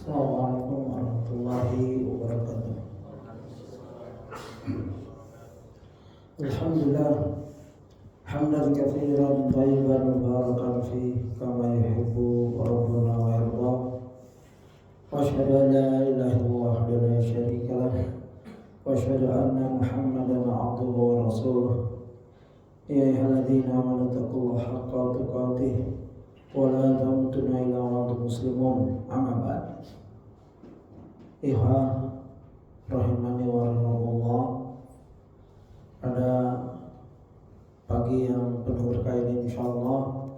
Assalamualaikum warahmatullahi wabarakatuh. Alhamdulillah hamdan katsiran thayyiban mubarakan fi kama yuhibbu rabbuna wa yarda. Wa asyhadu an la ilaha illallah wahdahu la syarika lah. Wa asyhadu anna Muhammadan abduhu wa rasuluh. Ya ayyuhalladzina amanu taqullaha haqqa tuqatih wa la tamutunna illa wa antum muslimun. Amma ba'd. Ikhwan rahimani wa rahimakumullah, pada pagi yang penuh berkah ini insyaallah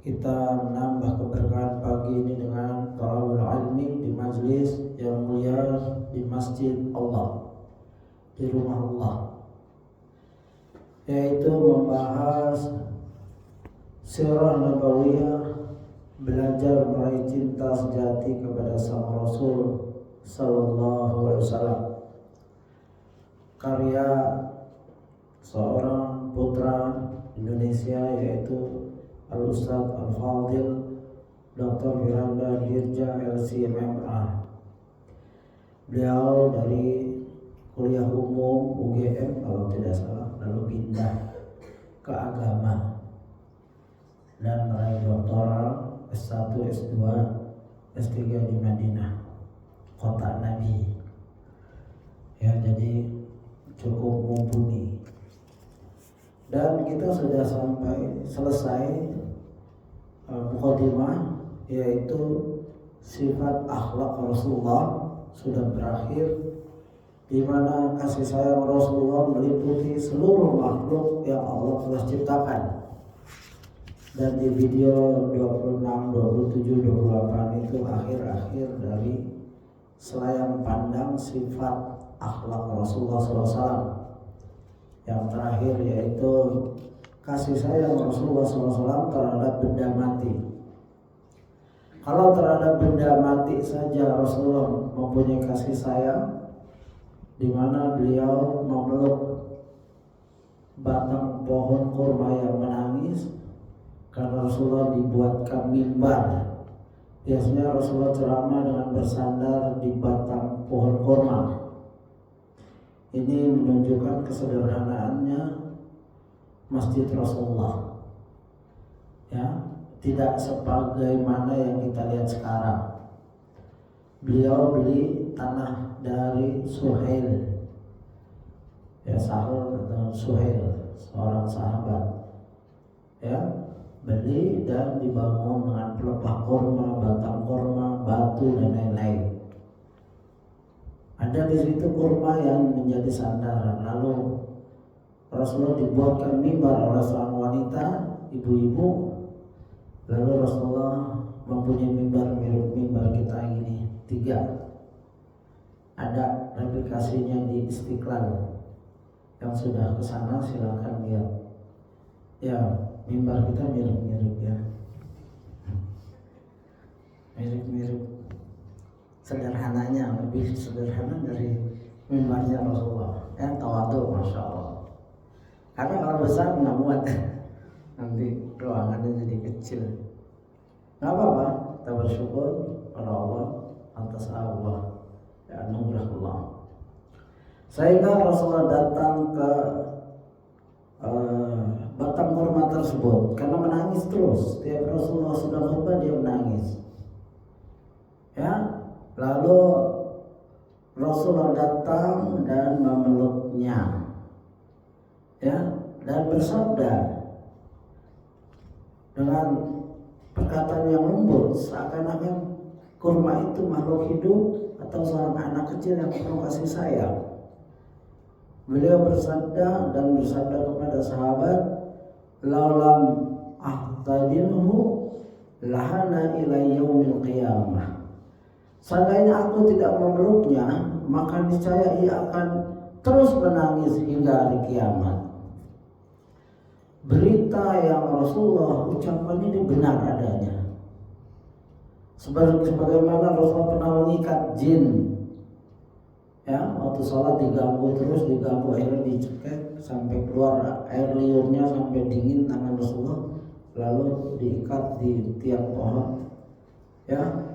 kita menambah keberkahan pagi ini dengan talabul ilmi di majlis yang mulia di masjid Allah, di rumah Allah, yaitu membahas sirah nabawiyah, belajar meraih cinta sejati kepada sang Rasul sallallahu alaihi wasallam, karya seorang putra Indonesia yaitu Al-Ustadz Al-Fadil Dr. Firanda Dirja LCMMA. Beliau dari kuliah umum UGM kalau tidak salah, lalu pindah ke agama dan meraih doktoral S1, S2, S3 di Madinah, kota Nabi. Ya, jadi cukup mumpuni. Dan kita sudah sampai selesai mukadimah, yaitu sifat akhlak Rasulullah sudah berakhir, di mana kasih sayang Rasulullah meliputi seluruh makhluk yang Allah telah ciptakan. Dan di video 26, 27, 28 itu akhir-akhir dari selayang pandang sifat akhlak Rasulullah SAW. Yang terakhir yaitu kasih sayang Rasulullah SAW terhadap benda mati. Kalau terhadap benda mati saja Rasulullah mempunyai kasih sayang, di mana beliau memeluk batang pohon kurma yang menangis karena Rasulullah dibuatkan mimbar. Biasanya Rasulullah ceramah dengan bersandar di batang pohon kurma. Ini menunjukkan kesederhanaannya Masjid Rasulullah. Ya, tidak sebagaimana yang kita lihat sekarang. Beliau beli tanah dari Suhail, ya, Sahul atau Suhail, seorang sahabat. Ya, beli dan dibangun dengan pelepah kurma, batang kurma, batu dan lain-lain. Ada di situ kurma yang menjadi sandaran. Lalu Rasulullah dibuatkan mimbar oleh seorang wanita, ibu-ibu. Lalu Rasulullah mempunyai mimbar mirip mimbar kita ini, 3. Ada replikasinya di Istiqlal. Yang sudah ke sana silakan lihat. Ya, mimbar kita mirip-mirip ya. Mirip-mirip. Sederhananya lebih sederhana dari mimbarnya Rasulullah. Ya, tawadhu, masya Allah. Karena kalau besar nggak muat, nanti ruangannya jadi kecil. Nggak apa-apa, kita bersyukur pada Allah atas Allah, ya, anugerah Allah. Sehingga Rasulullah datang ke batang kurma tersebut karena menangis terus. Setiap Rasulullah sudah khutbah dia menangis. Ya, lalu Rasulullah datang dan memeluknya, ya, dan bersabda dengan perkataan yang lembut, seakan-akan kurma itu makhluk hidup atau seorang anak kecil yang penuh kasih sayang. Beliau bersabda kepada sahabat, laulam ahtadilhu lahana ila yaumil qiyamah. Seandainya aku tidak memeluknya, maka niscaya ia akan terus menangis hingga hari kiamat. Berita yang Rasulullah ucapkan ini benar adanya. Sebagaimana Rasulullah pernah mengikat jin, ya, waktu sholat diganggu akhirnya dicekek sampai keluar air liurnya sampai dingin tangan Rasulullah, lalu diikat di tiang pohon, ya.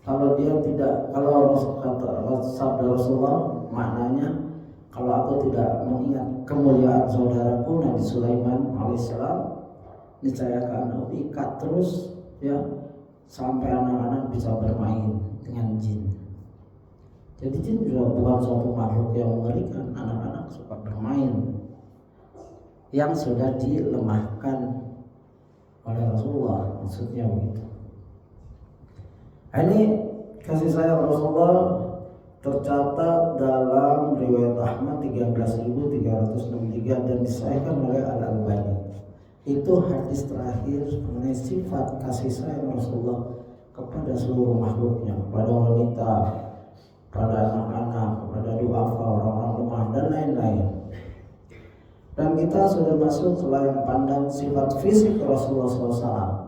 Kalau dia tidak, kalau kata sabda Rasulullah maknanya, kalau aku tidak mengingat kemuliaan saudaraku Nabi Sulaiman alaihissalam, niscaya akan aku ikat terus ya sampai anak-anak bisa bermain dengan jin. Jadi jin juga bukan suatu makhluk yang mengerikan, anak-anak suka bermain yang sudah dilemahkan oleh Rasulullah, maksudnya begitu. Ini kasih sayang Rasulullah tercatat dalam riwayat Ahmad 13.363 dan disahihkan oleh Al-Albani. Itu hadis terakhir mengenai sifat kasih sayang Rasulullah kepada seluruh makhluknya, kepada wanita, pada anak-anak, kepada duafa, orang-orang lemah dan lain-lain. Dan kita sudah masuk ke layar pandang sifat fisik Rasulullah SAW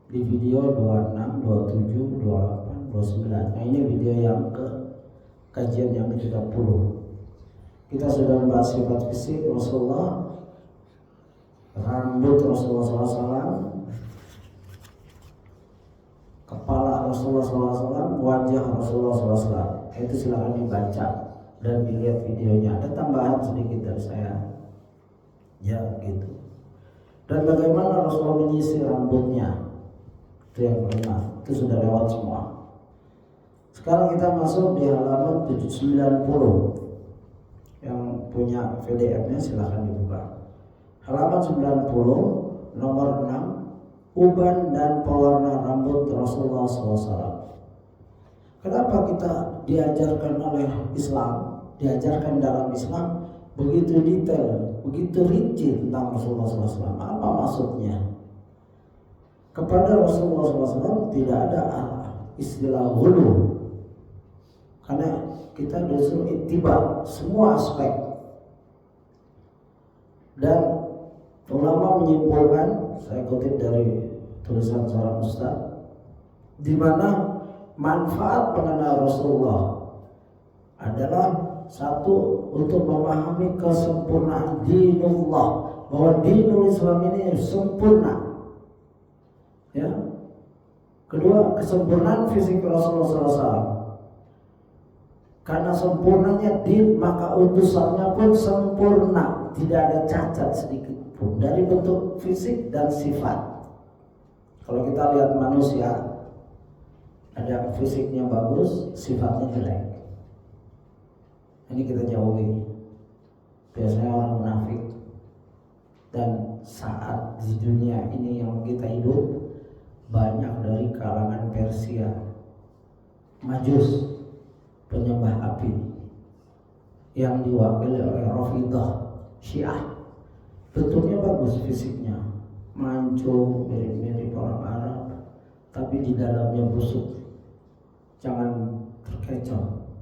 di video 26, 27, 28, 29. Nah ini video yang ke kajian yang ke-30. Kita sudah membahas sifat fisik Rasulullah, rambut Rasulullah SAW, kepala Rasulullah SAW, wajah Rasulullah SAW. Itu silakan dibaca dan dilihat videonya. Ada tambahan sedikit dari saya. Ya gitu. Dan bagaimana Rasulullah menyisir rambutnya, itu yang kelima. Itu sudah lewat semua. Sekarang kita masuk di halaman 790. Yang punya PDF-nya silahkan dibuka. Halaman 90 nomor 6, uban dan pewarna rambut Rasulullah SAW. Kenapa kita diajarkan oleh Islam, diajarkan dalam Islam begitu detail, begitu rinci tentang Rasulullah SAW? Apa maksudnya? Kepada Rasulullah SAW tidak ada istilah hulu, karena kita disuruh ittiba semua aspek. Dan ulama menyimpulkan, saya kutip dari tulisan seorang ustaz, di mana manfaat mengenal Rasulullah adalah satu, untuk memahami kesempurnaan dinullah, bahwa dinul Islam ini sempurna. Ya. Kedua, kesempurnaan fisik Rasulullah SAW. Karena sempurnanya din, maka utusannya pun sempurna, tidak ada cacat sedikit pun dari bentuk fisik dan sifat. Kalau kita lihat manusia, ada fisiknya bagus, sifatnya jelek. Ini kita jauhi. Biasanya orang munafik. Dan saat di dunia ini yang kita hidup, banyak dari kalangan Persia, Majus, penyembah api, yang diwakili oleh Rafidah, Syiah. Bentuknya bagus fisiknya, mancung, mirip-mirip orang Arab, tapi di dalamnya busuk. Jangan terkecoh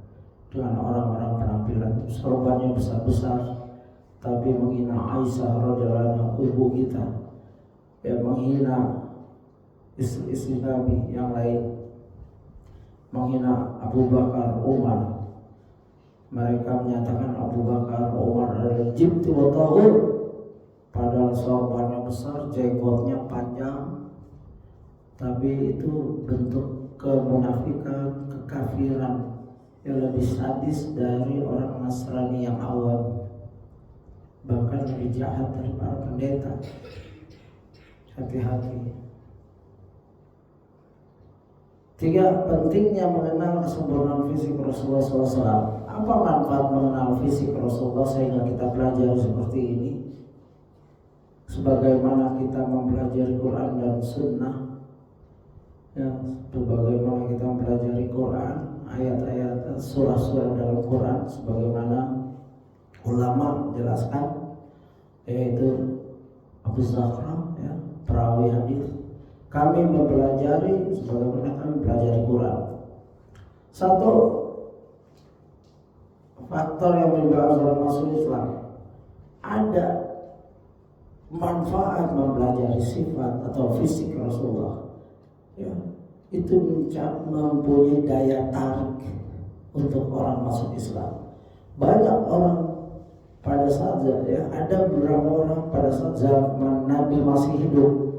dengan orang-orang penampilan sorbannya besar-besar, tapi menghina Aisyah radhiyallahu anha, ibu kita, ya, menghina istri-istri Nabi yang lain, menghina Abu Bakar, Umar. Mereka menyatakan Abu Bakar, Umar adalah jibti wa taghut, padahal sorbannya besar, jenggotnya panjang, tapi itu bentuk kemunafikan, kekafiran yang lebih sadis dari orang Nasrani yang awam, bahkan lebih jahat dari para pendeta. Hati-hati. 3, pentingnya mengenal kesempurnaan fisik Rasulullah SAW. Apa manfaat mengenal fisik Rasulullah sehingga kita pelajari seperti ini? Sebagaimana kita mempelajari Quran dan Sunnah, ya, sebagaimana kita mempelajari Quran, ayat-ayat, surah-surah dalam Quran, sebagaimana ulama menjelaskan, yaitu Abu Zakra, ya, perawi hadis. Kami mempelajari sebagaimana kami mempelajari Quran. Satu faktor yang menyebabkan orang masuk Islam, ada manfaat mempelajari sifat atau fisik Rasulullah. Ya, itu mempunyai daya tarik untuk orang masuk Islam. Banyak orang pada saat, ya, ada beberapa orang pada saat zaman Nabi masih hidup,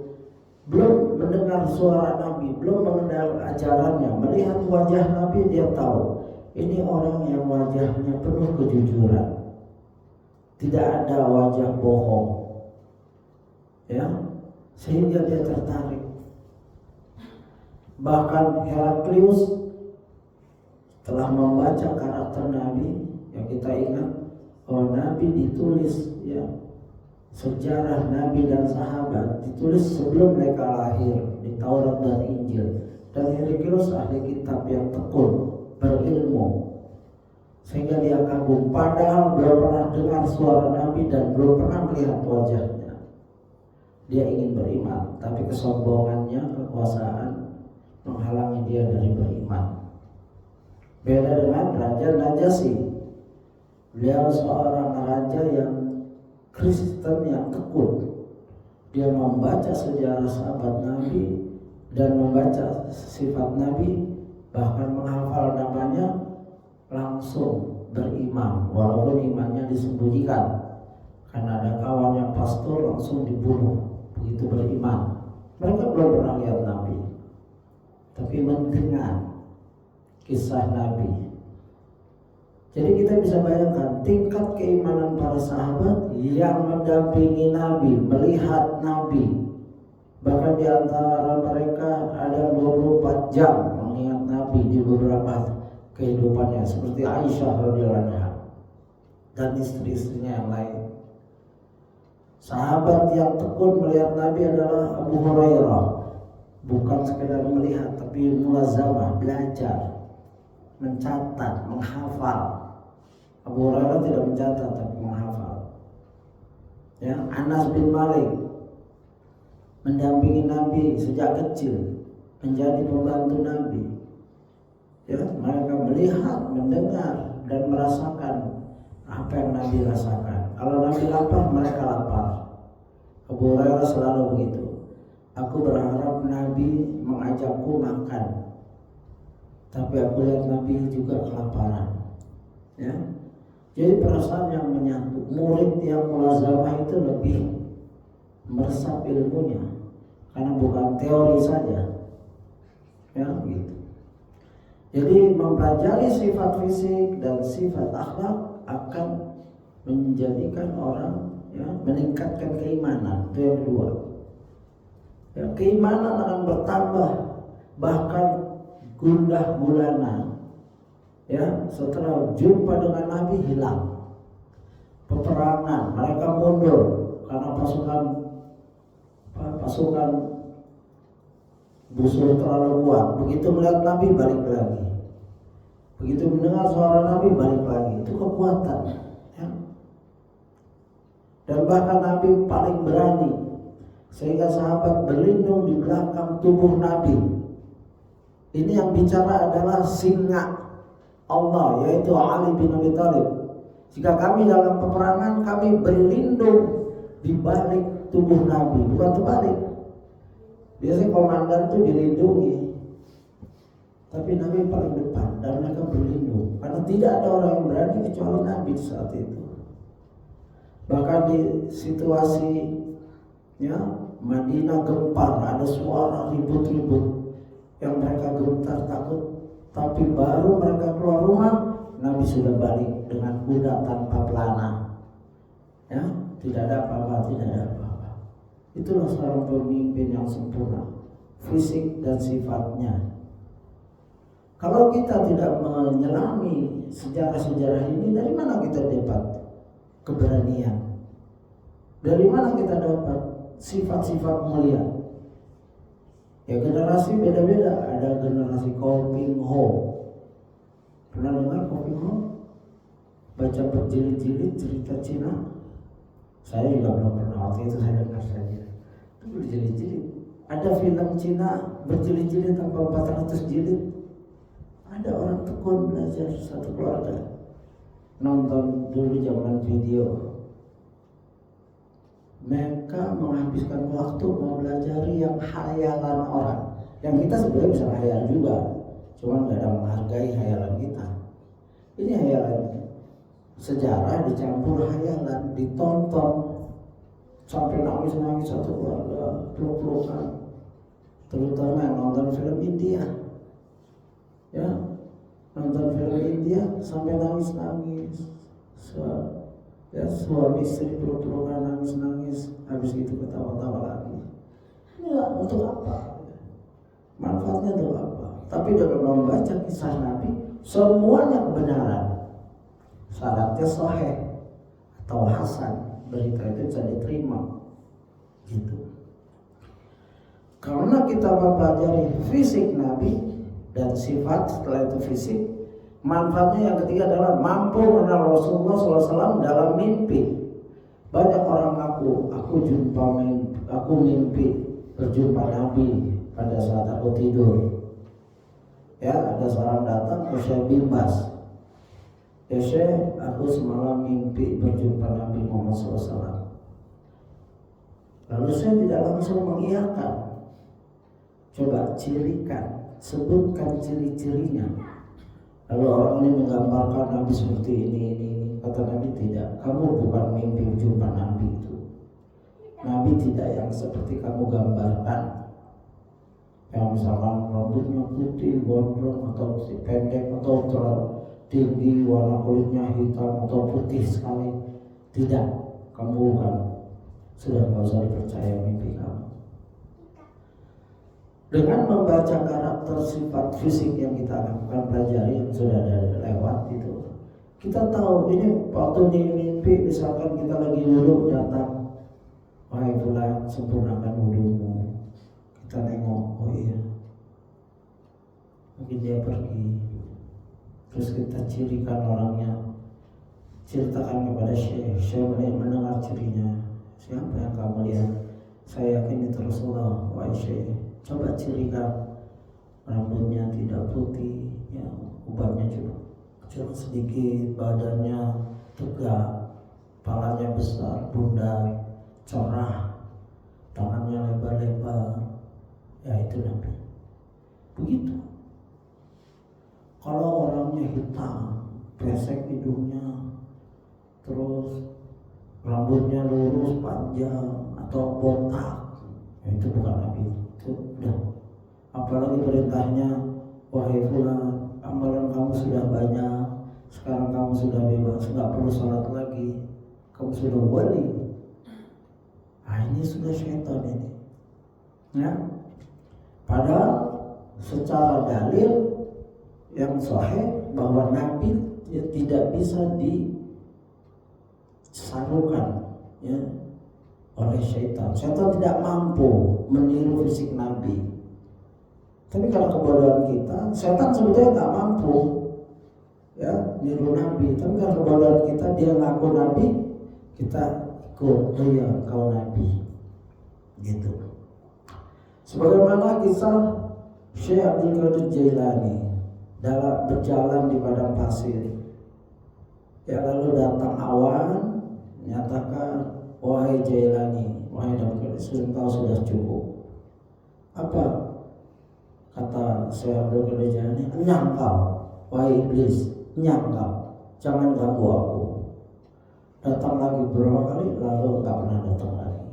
belum mendengar suara Nabi, belum mengenal ajarannya, melihat wajah Nabi, dia tahu ini orang yang wajahnya penuh kejujuran, tidak ada wajah bohong, ya, sehingga dia tertarik. Bahkan Heraklius telah membaca karakter Nabi, yang kita ingat bahwa Nabi ditulis, ya, sejarah Nabi dan sahabat ditulis sebelum mereka lahir di Taurat dan Injil. Dan Heraklius ahli kitab yang tekun, berilmu, sehingga dia kagum, padahal belum pernah dengar suara Nabi dan belum pernah melihat wajahnya. Dia ingin beriman, tapi kesombongannya, kekuasaan menghalangi dia dari beriman. Beda dengan Raja Najasyi. Beliau seorang raja yang Kristen yang tekun. Dia membaca sejarah sahabat Nabi dan membaca sifat Nabi, bahkan menghafal namanya, langsung beriman walaupun imannya disembunyikan. Karena ada kawan yang pastor, langsung dibunuh begitu beriman. Mereka belum pernah lihat Nabi, tapi mendengar kisah Nabi. Jadi kita bisa bayangkan tingkat keimanan para sahabat yang mendampingi Nabi, melihat Nabi. Bahkan di antara mereka ada 24 jam mengingat Nabi di beberapa kehidupannya, seperti Aisyah radhiyallahu anha dan istri-istrinya yang lain. Sahabat yang tekun melihat Nabi adalah Abu Hurairah. Bukan sekedar melihat, tapi mulazamah, belajar, mencatat, menghafal. Abu Hurairah tidak mencatat tapi menghafal. Ya, Anas bin Malik mendampingi Nabi sejak kecil, menjadi pembantu Nabi. Ya, mereka melihat, mendengar dan merasakan apa yang Nabi rasakan. Kalau Nabi lapar, mereka lapar. Abu Hurairah selalu begitu. Aku berharap Nabi mengajakku makan, tapi aku lihat Nabi juga kelaparan. Ya, jadi perasaan yang menyatu. Murid yang mulazamah itu lebih meresap ilmunya, karena bukan teori saja. Ya, gitu. Jadi mempelajari sifat fisik dan sifat akhlak akan menjadikan orang, ya, meningkatkan keimanan. Itu yang kedua. Ya, keimanan akan bertambah, bahkan gundah gulana. Ya, setelah jumpa dengan Nabi hilang. Peperangan, mereka mundur karena pasukan musuh terlalu kuat. Begitu melihat Nabi, balik lagi. Begitu mendengar suara Nabi, balik lagi. Itu kekuatan, ya. Dan bahkan Nabi paling berani, sehingga sahabat berlindung di belakang tubuh Nabi. Ini yang bicara adalah singa Allah, yaitu Ali bin Abi Thalib. Jika kami dalam peperangan, kami berlindung di balik tubuh Nabi, bukan terbalik. Biasanya komandan itu dilindungi, tapi Nabi paling depan dan mereka berlindung, karena tidak ada orang yang berani kecuali Nabi saat itu. Bahkan di situasinya Madinah gempar, ada suara ribut-ribut yang mereka gemetar takut, tapi baru mereka keluar rumah, Nabi sudah balik dengan kuda tanpa pelana. Ya, tidak ada apa-apa, tidak ada apa-apa. Itulah seorang pemimpin yang sempurna, fisik dan sifatnya. Kalau kita tidak menyelami sejarah-sejarah ini, dari mana kita dapat keberanian? Dari mana kita dapat sifat-sifat mulia? Ya, generasi beda-beda. Ada generasi Koping Ho. Pernah dengar Koping Ho? Baca berjilid-jilid cerita Cina? Saya juga belum pernah, waktu itu saya dengar saja. Itu berjilid-jilid. Ada film Cina berjilid-jilid tanpa 400 jilid. Ada orang tekun belajar, satu keluarga nonton dulu zaman video. Mereka menghabiskan waktu mempelajari yang khayalan orang, yang kita sebenarnya bisa khayal juga, cuma nggak ada menghargai khayalan kita. Ini khayalan sejarah dicampur khayalan, ditonton sampai nangis-nangis satu keluarga, peluk-pelukan. terutama yang nonton film India, ya nonton film India sampai nangis-nangis, ya suami istri peluk-pelukan nangis-nangis, habis itu ketawa-tawa lagi. Ya untuk apa? Manfaatnya untuk apa? Tapi dengan membaca kisah Nabi, semuanya kebenaran. Syaratnya sahih atau hasan, berita itu bisa diterima, gitu. Karena kita mempelajari fisik Nabi dan sifat setelah itu fisik, manfaatnya yang ketiga adalah mampu mengenal Rasulullah SAW dalam mimpi. Banyak orang aku mimpi berjumpa Nabi pada saat aku tidur. Ya, ada seorang datang ke Syekh Bimbas. Ya Syekh, aku semalam mimpi berjumpa Nabi Muhammad SAW. Lalu saya tidak langsung mengiyakan. Coba cirikan, sebutkan ciri-cirinya. Lalu orang ini menggambarkan Nabi seperti ini. Kata Nabi, tidak, kamu bukan mimpi berjumpa Nabi itu. Nabi tidak yang seperti kamu gambarkan. Yang misalkan rambutnya putih, gondrong, atau pendek, atau terlalu tinggi, warna kulitnya hitam atau putih sekali. Tidak, kamu bukan. Sudah nggak usah dipercaya mimpi kamu. Dengan membaca karakter sifat fisik yang kita akan pelajari yang sudah ada lewat itu, kita tahu ini waktu di mimpi, misalkan kita lagi wudu datang, wahai fulan, sempurnakan wudumu. Kita nengok, oh iya, mungkin dia pergi. Terus kita cirikan orangnya, ceritakan kepada Syekh. Syekh mendengar cirinya. Siapa yang kamu lihat? Saya yakin itu Rasulullah. Wahai Syekh, coba cirikan. Rambutnya tidak putih, ya, ubatnya curug sedikit, badannya tegak, kepalanya besar, bundar, cerah, tangannya lebar-lebar. Ya itu Nabi. Begitu. Kalau orangnya hitam, pesek hidungnya, terus rambutnya lurus panjang atau botak, ya itu bukan Nabi. Itu udah. Apalagi perintahnya, wahai fulan, amalan kamu sudah banyak, sekarang kamu sudah bebas, nggak perlu sholat lagi, kamu sudah wali. Nah ini sudah syaitan ini. Ya. Padahal secara dalil yang sahih bahwa Nabi tidak bisa disarukan, ya, oleh syaitan. Syaitan tidak mampu meniru fisik Nabi. Tapi karena kebodohan kita, syaitan sebetulnya tak mampu, ya, niru Nabi. Tapi karena kebodohan kita, dia ngaku Nabi, kita ikut, oh ya kau Nabi, gitu. Sebagaimana kisah Syekh Abdul Qadir Jailani dalam berjalan di padang pasir, ya, lalu datang awan menyatakan, wahai Jailani, wahai Abdul Qadir, engkau sudah cukup. Apa kata Syekh Abdul Qadir Jailani? Enyam kau, wahai iblis, enyam kau, jangan ganggu aku. Datang lagi beberapa kali, lalu enggak pernah datang lagi.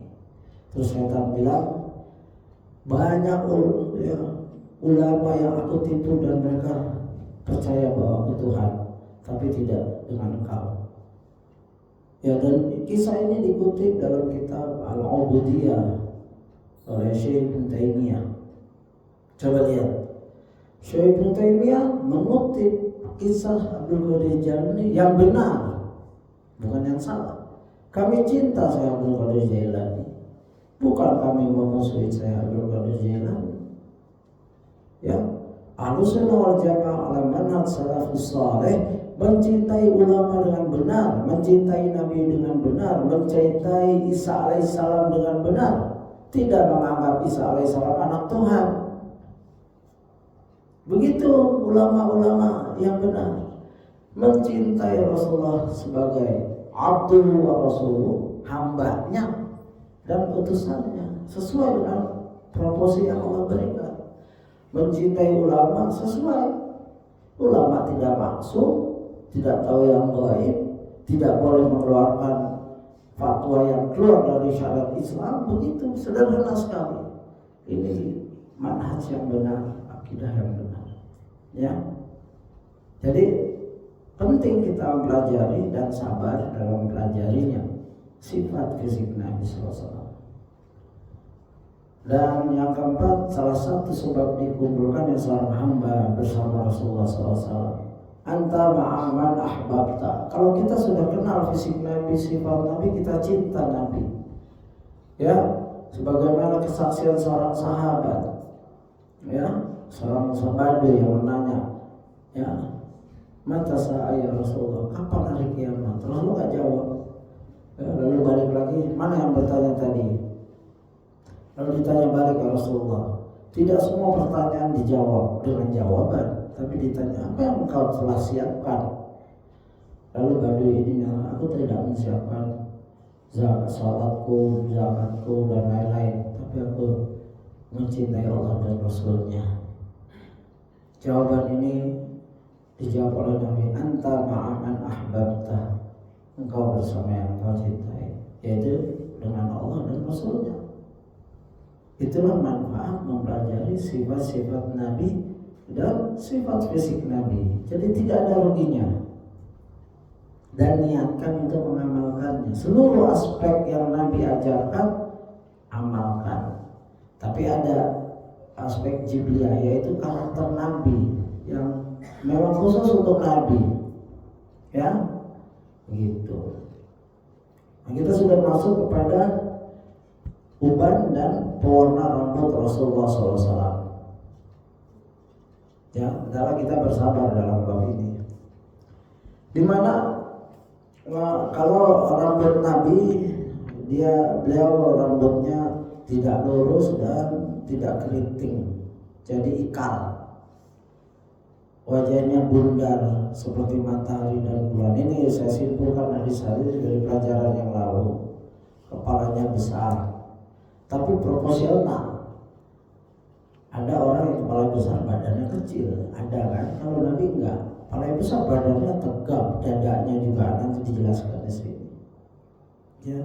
Terus setan bilang, banyak ulama yang aku tipu dan mereka percaya bahwa aku Tuhan, tapi tidak dengan engkau. Ya, dan kisah ini dikutip dalam kitab Al-Ubudiyah oleh Syekh Ibn Taimiyah. Coba lihat, Syekh Ibn Taimiyah mengutip kisah Abdul Qadir Jailani yang benar, bukan yang salah. Kami cinta Syekh Abdul Qadir Jailani, bukan kami memusuhi Syekh Abdul Qadir Jailani. Ya, Ahlussunnah wal Jamaah ala manhaj salafus saleh mencintai ulama dengan benar, mencintai Nabi dengan benar, mencintai Isa alaihissalam dengan benar, tidak menganggap Isa alaihissalam anak Tuhan. Begitu ulama-ulama yang benar, mencintai Rasulullah sebagai Abdul wa Rasuluh, hambanya dan utusannya, sesuai dengan proporsi yang Allah berikan. Mencintai ulama sesuai. Ulama tidak maksum, tidak tahu yang gaib, tidak boleh mengeluarkan fatwa yang keluar dari syariat Islam. Begitu sederhana sekali. Ini manhaj yang benar, akidah yang benar. Ya. Jadi penting kita mempelajari dan sabar dalam mempelajarinya sifat fisik Nabi SAW. Dan yang keempat, salah satu sebab dikumpulkannya seorang hamba bersama Rasulullah SAW, anta ma'aman ahbabta. Kalau kita sudah kenal fisik Nabi, sifat Nabi, kita cinta Nabi. Ya, sebagaimana kesaksian seorang sahabat, ya, seorang sahabat yang menanya, ya, mata saya Rasulullah, kapan hari kiamat? Rasulullah gak jawab. Ya, lalu balik lagi, mana yang bertanya tadi? Lalu ditanya balik ke Rasulullah. Tidak semua pertanyaan dijawab dengan jawaban, tapi ditanya, apa yang engkau telah siapkan? Lalu Badui ini, aku tidak menyiapkan salatku, zakatku dan lain-lain, tapi aku mencintai Allah dan Rasulnya. Jawaban ini dijawab oleh Nabi, anta ma'aman ahbabta, engkau bersama yang kau cintai, yaitu dengan Allah dan Rasulnya. Itulah manfaat mempelajari sifat-sifat Nabi dan sifat fisik Nabi. Jadi tidak ada ruginya. Dan niatkan untuk mengamalkannya. Seluruh aspek yang Nabi ajarkan, amalkan. Tapi ada aspek jibliyah, yaitu karakter Nabi yang memang khusus untuk Nabi. Ya, begitu. Nah, kita sudah masuk kepada uban dan pewarna rambut Rasulullah SAW. Ya, adalah kita bersabar dalam bab ini. Dimana kalau rambut Nabi, beliau rambutnya tidak lurus dan tidak keriting, jadi ikal. Wajahnya bundar seperti matahari dan bulan. Ini saya simpulkan hadis dari pelajaran yang lalu. Kepalanya besar, tapi proporsional. Ada orang yang kepala besar badannya kecil, ada kan? Kalau Nabi enggak, kepala besar badannya tegap, dadanya juga, nanti dijelaskan di sini. Ya.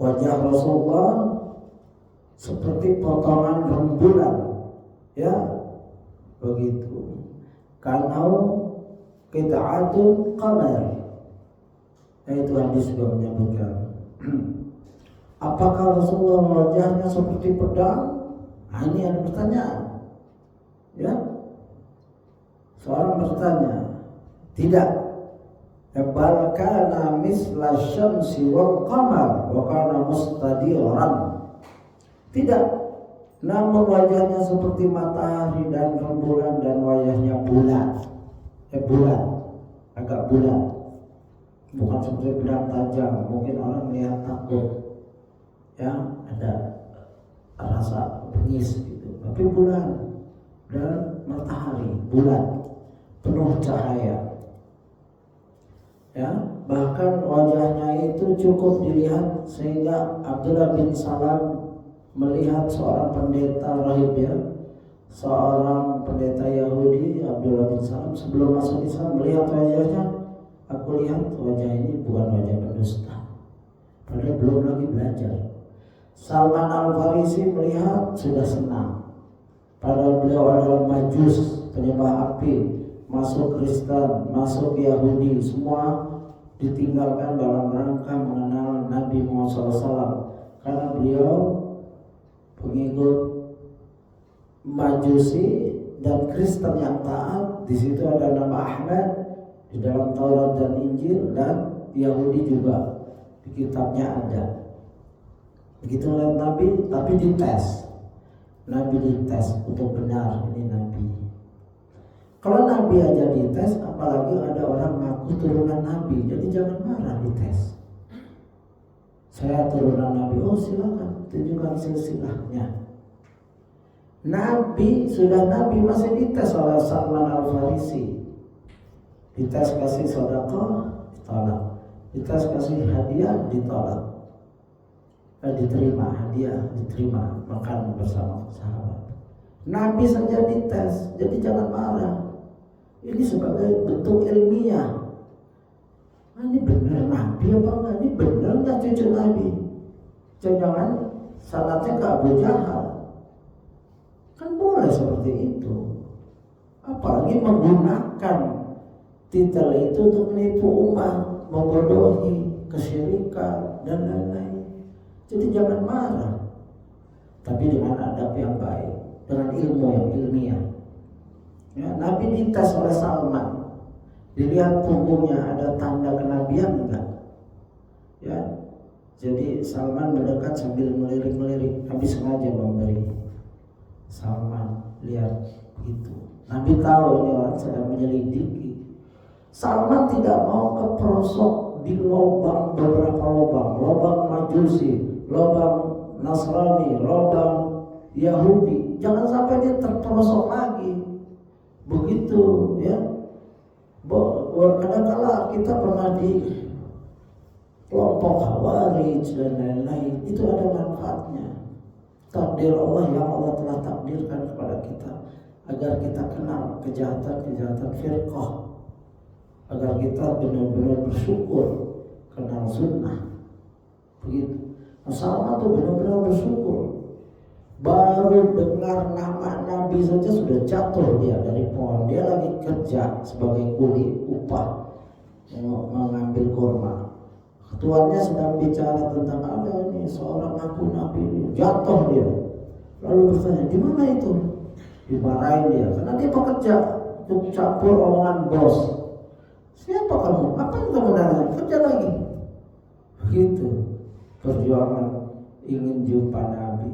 Wajah Rasulullah seperti potongan rembulan, ya, begitu. Kanau qita'atul qamar. Itu hadis juga menyebutkan. Apakah Rasulullah wajahnya seperti pedang? Nah, ini ada pertanyaan. Ya. Seorang bertanya. Tidak. Bal kana misla syamsi wal qamar wa kana mustadiran. Tidak. Namun wajahnya seperti matahari dan rembulan, dan wajahnya bulat. Bulat. Agak bulat. Bukan seperti pedang tajam. Mungkin orang melihat takut. Ya, ada rasa bengis gitu, tapi bulan dan matahari bulan penuh cahaya. Ya, bahkan wajahnya itu cukup dilihat sehingga Abdullah bin Salam melihat seorang pendeta rahib, ya, seorang pendeta Yahudi, Abdullah bin Salam, sebelum masuk Islam melihat wajahnya, aku lihat wajah ini bukan wajah pendusta, padahal belum lagi belajar. Salman Al-Farisi melihat sudah senang, padahal beliau adalah majus, penyembah api, masuk Kristen, masuk Yahudi, semua ditinggalkan dalam rangka mengenal Nabi Muhammad SAW, karena beliau pengikut Majusi dan Kristen yang taat. Di situ ada nama Ahmad di dalam Taurat dan Injil, dan Yahudi juga di kitabnya ada. Begitu lihat Nabi, tapi dites. Nabi dites untuk benar ini Nabi. Kalau Nabi aja dites, apalagi ada orang ngaku turunan Nabi. Jadi jangan marah dites. Saya turunan Nabi, oh silakan tunjukkan silsilahnya. Nabi, sudah Nabi masih dites oleh Salman Al-Farisi. Dites kasih sedekah, ditolak. Dites kasih hadiah, ditolak. Diterima hadiah, diterima makan bersama sahabat. Nabi saja dites, jadi jangan marah. Ini sebagai bentuk ilmiah. Ini benar Nabi apa enggak? Ini benar enggak cucu Nabi? Jangan sanadnya ke Abu Jahal. seperti itu. Apalagi menggunakan titel itu untuk menipu umat, membodohi, kesyirikan dan lain-lain. Jadi jangan marah, tapi dengan adab yang baik, dengan ilmu yang ilmiah. Ya, Nabi dites oleh Salman, dilihat punggungnya ada tanda kenabian enggak? Ya, jadi Salman mendekat sambil melirik-melirik. Nabi sengaja memberi Salman lihat begitu. Nabi tahu ini orang sedang menyelidiki. Salman tidak mau keperosok di lubang, beberapa lubang Majusi, lubang Nasrani, lubang Yahudi. Jangan sampai dia terperosok lagi. Begitu ya. Kadang-kala kita pernah di kelompok Khawarij dan lain-lain, itu ada manfaatnya. Takdir Allah yang Allah telah takdirkan kepada kita agar kita kenal kejahatan firqah, agar kita benar-benar bersyukur kenal sunnah. Begitu. Salman itu benar-benar bersyukur. Baru dengar nama Nabi saja sudah jatuh dia dari pohon. Dia lagi kerja sebagai kuli upah mengambil kurma. Tuannya sedang bicara tentang ada ini seorang aku Nabi ini. Jatuh dia. Lalu bertanya, di mana itu? Dimarahin dia karena dia pekerja, untuk campur omongan bos. Siapa kamu? Apa yang kamu nanya? Kerja lagi. Begitu perjuangan ingin jumpa Nabi.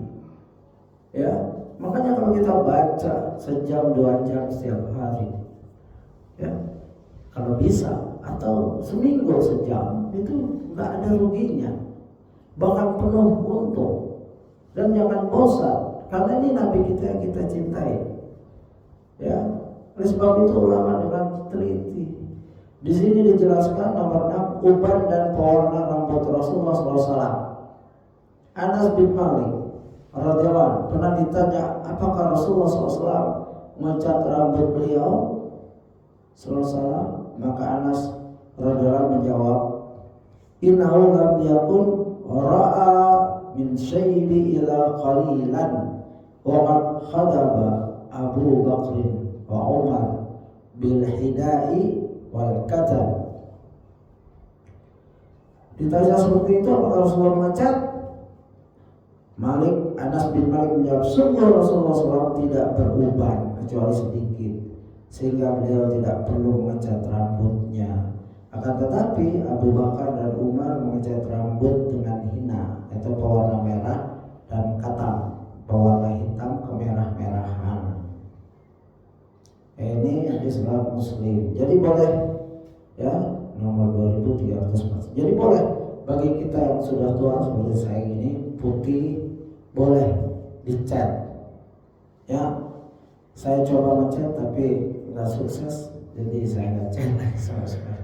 Ya, makanya kalau kita baca sejam 2 jam setiap hari, ya, kalau bisa atau seminggu sejam itu nggak ada ruginya, bahkan penuh untung. Dan jangan bosan, karena ini Nabi kita yang kita cintai. Ya, oleh sebab itu ulama dengan teliti. Di sini dijelaskan nomor 6 uban dan pewarna rambut Rasulullah SAW. Anas bin Malik radhiyallahu pernah ditanya apakah Rasulullah SAW mencat rambut beliau SAW, maka Anas radhiyallahu menjawab, innahu lam yakun ra'a min syaibi ila qalilan wa qad khadaba Abu Bakr wa Umar bil hidai wal katal. Ditanya seperti itu apakah Rasulullah mencat? Anas bin Malik menjawab, sungguh Rasulullah SAW tidak beruban kecuali sedikit, sehingga beliau tidak perlu mengecat rambutnya. Akan tetapi Abu Bakar dan Umar mengecat rambut dengan hina, yaitu pewarna merah, dan katam, pewarna hitam kemerah-merahan. Ini hadis riwayat Muslim. Jadi boleh, ya, nomor 2340. Jadi boleh bagi kita yang sudah tua seperti saya ini, putih, boleh dicat. Ya, saya coba mencat tapi nggak sukses, jadi saya nggak cat lagi sama sekali.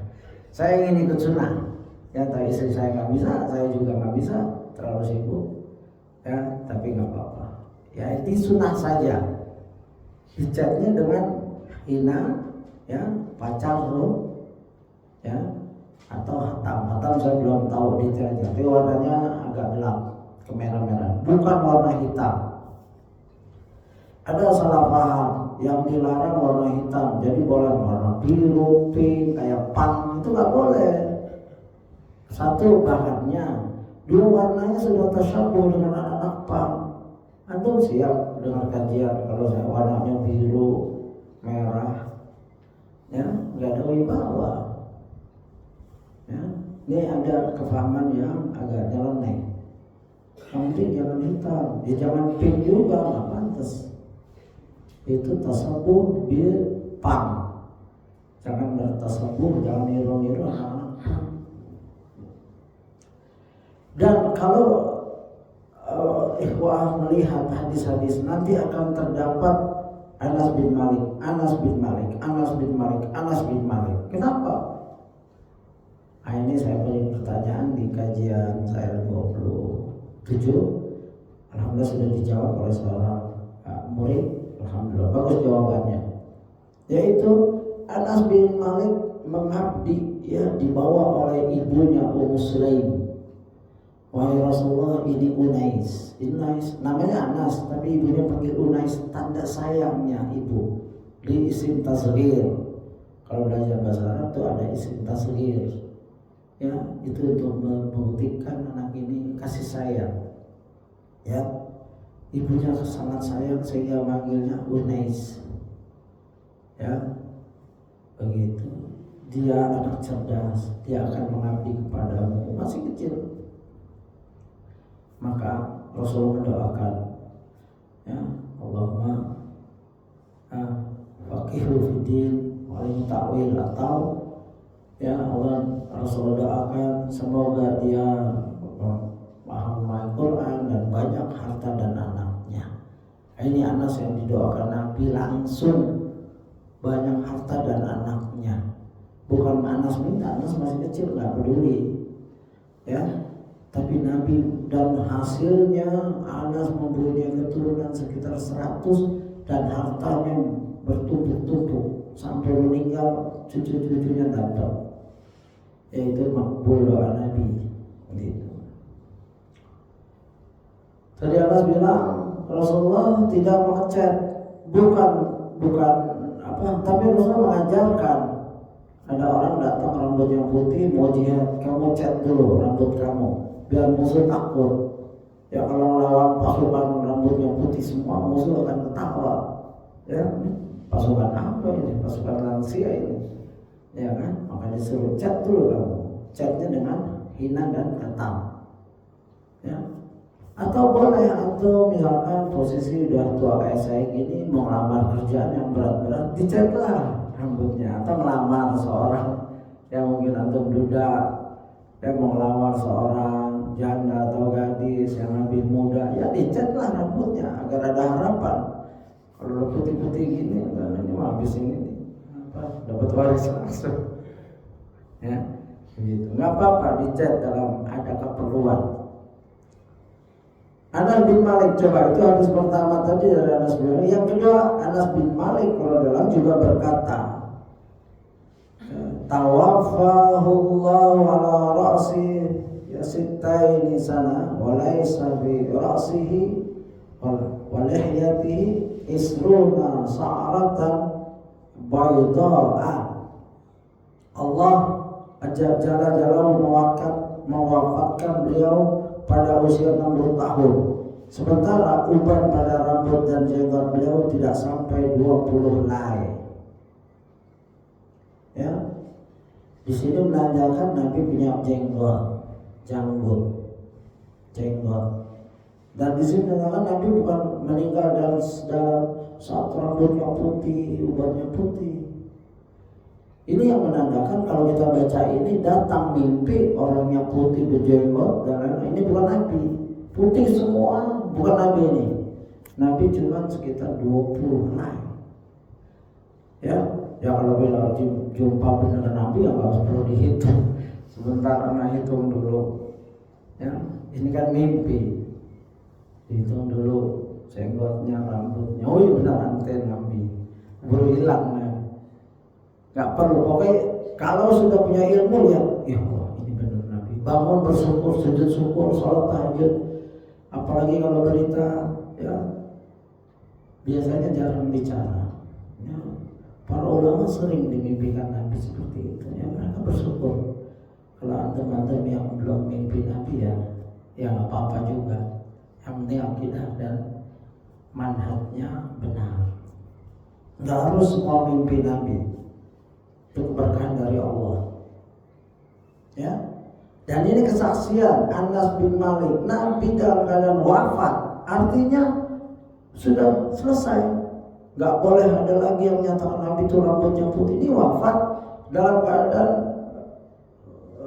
Saya ingin ikut sunnah, ya, tapi istri saya nggak bisa, saya juga nggak bisa, terlalu sibuk, ya, tapi nggak apa-apa. Ya, itu sunnah saja. Dicatnya dengan hina, ya, pacar lo, ya, atau hitam saya belum tahu detailnya, tapi warnanya agak gelap, kemerah-merahan, bukan warna hitam. Ada salah paham yang dilarang warna hitam, jadi boleh warna biru, pink, kayak punk, itu nggak boleh. Satu bahannya, dua warnanya sudah tasyabuh dengan anak-anak punk. Antum siap dengan kajian kalau saya warnanya biru, merah, ya, nggak ada wibawa. Ya, ini ada kefahaman yang agak nyeleneh. Yang penting jangan hitam, ya jangan pink juga, nggak pantas. Itu tasabuh bil pang. Jangan bertasabuh, jangan niru-niru anak-anak pang. Dan kalau ikhwah melihat hadis-hadis, nanti akan terdapat Anas bin Malik. Kenapa? Nah, ini saya beri pertanyaan di kajian saya 27. Alhamdulillah sudah dijawab oleh seorang murid. Alhamdulillah bagus jawabannya. Yaitu Anas bin Malik mengabdi, ya, dibawa oleh ibunya Ummu Sulaim. wahai Rasulullah, ini Unais. Unais namanya Anas, tapi ibunya panggil Unais, tanda sayangnya ibu. Di isim tasghir. Kalau belajar bahasa Arab tuh ada isim tasghir. Ya, itu untuk membuktikan anak ini kasih sayang. Ya, ibunya sangat sayang sehingga manggilnya Unais. Ya, begitu. Dia anak cerdas, dia akan mengabdi kepadamu, masih kecil. Maka Rasulullah mendoakan, ya, Allahumma faqihu fiddin wa'alim ta'wil, atau ya Allah, Rasulullah doakan semoga dia paham Al-Quran dan banyak harta dan anaknya. Ini Anas yang didoakan Nabi langsung, banyak harta dan anaknya. Bukan Anas minta, Anas masih kecil nggak peduli, ya. Tapi Nabi, dan hasilnya Anas mempunyai keturunan sekitar 100 dan hartanya bertumpuk-tumpuk sampai meninggal, cucu-cucunya dapat. Yaitu makbul doa Nabi. Gitu. Tadi Anas bilang Rasulullah tidak mengecat, bukan tapi Rasulullah mengajarkan. Ada orang datang rambutnya putih, mau jihad, kamu cat dulu rambut kamu biar musuh takut. Ya, kalau lawan pasukan rambutnya putih semua, musuh akan ketawa. Ya, pasukan apa ini? Pasukan lansia ini. Ya kan? Makanya disuruh cat dulu kamu. Catnya dengan hina dan ketam. Ya. Atau boleh, atau misalkan posisi udah tua kayak saya gini, mau ngelamar kerjaan yang berat-berat, dicatlah rambutnya. Atau melamar seorang yang mungkin antum duda, yang mau ngelamar seorang janda atau gadis yang lebih muda, ya dicatlah rambutnya agar ada harapan. Kalau putih-putih gini, dan ini mah habis ini dapat waris langsung. Ya, gitu. Nggak apa-apa dicat dalam ada keperluan. Anas bin Malik, coba itu hadis pertama tadi dari Anas bin Malik. Yang kedua, Anas bin Malik radhiyallahu juga berkata, tawaffahu ala ra'si sittaini sana wa laysa bi ra'sihi wa lihyatihi isruna sa'ratan bayda'a. Allah jalla mewafatkan beliau pada usia 60 tahun. Sementara uban pada rambut dan jenggot beliau tidak sampai 20 helai. Ya. Di sini menandakan Nabi punya janggut. Dan di sini menandakan Nabi bukan meninggal dalam saat rambutnya putih, ubannya putih. Ini yang menandakan kalau kita baca ini, datang mimpi orangnya putih berjenggot dan lain-lain. Ini bukan Nabi, putih semua, bukan Nabi ini. Nabi cuma sekitar 20 helai. Ya kalau bila jumpa benar Nabi ya nggak perlu dihitung. Sebentar anak hitung dulu. Ya, ini kan mimpi. Dihitung dulu jenggotnya, rambutnya. Oh iya benar anten Nabi. Baru hilang. Gak perlu, pokoknya kalau sudah punya ilmu ya Allah ini benar Nabi. Bangun bersyukur, sujud syukur, sholat tahajud. Apalagi kalau berita, ya biasanya jarang bicara. Ya, para ulama sering dimimpikan Nabi seperti itu. Ya mereka bersyukur. Kalau antum-antum yang belum mimpi Nabi ya nggak apa-apa juga. Yang penting akidah dan manhajnya benar. Gak harus semua mimpi Nabi. Itu keberkahan dari Allah. Ya. Dan ini kesaksian Anas bin Malik, Nabi dalam keadaan wafat, artinya sudah selesai. Gak boleh ada lagi yang menyatakan Nabi itu rambutnya putih. Ini wafat dalam keadaan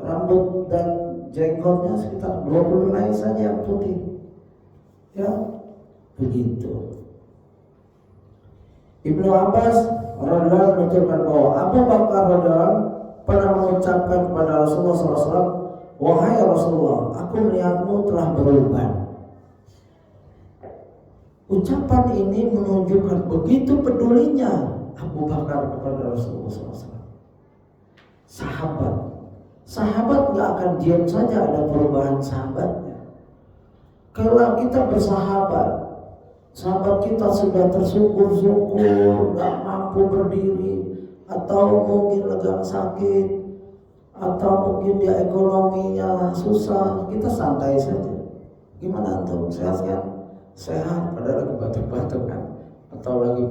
rambut dan jenggotnya sekitar 20 helai saja yang putih. Ya, begitu. Ibnu Abbas radhiyallahu menuturkan bahwa Abu Bakar radhiyallahu pernah mengucapkan kepada Rasulullah SAW, wahai Rasulullah, aku melihatmu telah berubah. Ucapan ini menunjukkan begitu pedulinya Abu Bakar kepada Rasulullah SAW. Sahabat gak akan diam saja ada perubahan sahabatnya. Kalau kita bersahabat, sahabat kita sudah tersungkur-sungkur, gak mampu berdiri, atau mungkin lagi sakit, atau mungkin dia ekonominya susah, kita santai saja. Gimana antum? Sehat kan? Sehat, padahal lagi batuk-batuk kan? Atau lagi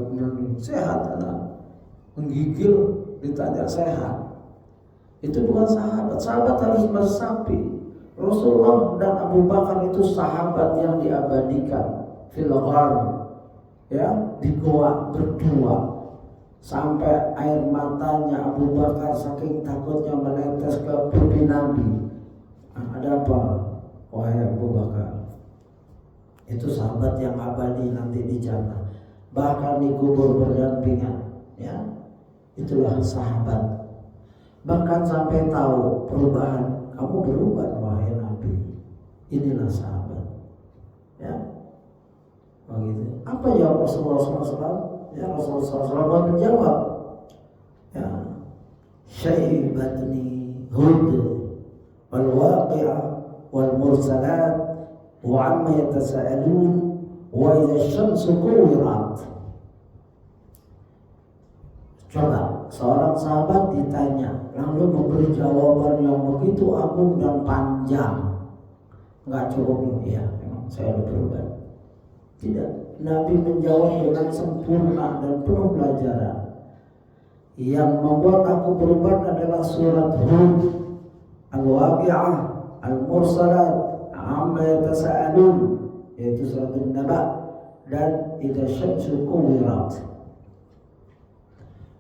sehat, ada menggigil, ditanya sehat. Itu bukan sahabat. Sahabat harus bersapi. Rasulullah dan Abu Bakar itu sahabat yang diabadikan fil ghar, ya, di goa berdua sampai air matanya Abu Bakar saking takutnya menetes ke pipi Nabi. Ada apa wahai Abu Bakar? Itu sahabat yang abadi nanti di jannah, bahkan dikubur berdampingan, ya. Itulah sahabat. Bahkan sampai tahu perubahan, kamu berubah wahai Nabi. Inilah sahabat, ya. Begitu. Apa ya Rasulullah SAW? Ya Rasulullah SAW menjawab, ya, syaibatni hud wal waqi'ah wal mursalat wa amma yatasaalun wa idza syamsu kuwirat. Coba seorang sahabat ditanya, lalu memberi jawaban yang begitu agung dan panjang. Enggak cukup, ya memang saya udah berubah. Tidak, Nabi menjawab dengan sempurna dan penuh pelajaran. Yang membuat aku berubah adalah surat Hud, Al-Waqi'ah, Al-Mursalat, Amma Yatasaalun, yaitu surat An-Naba, dan Idza Syamsu Kuwirat.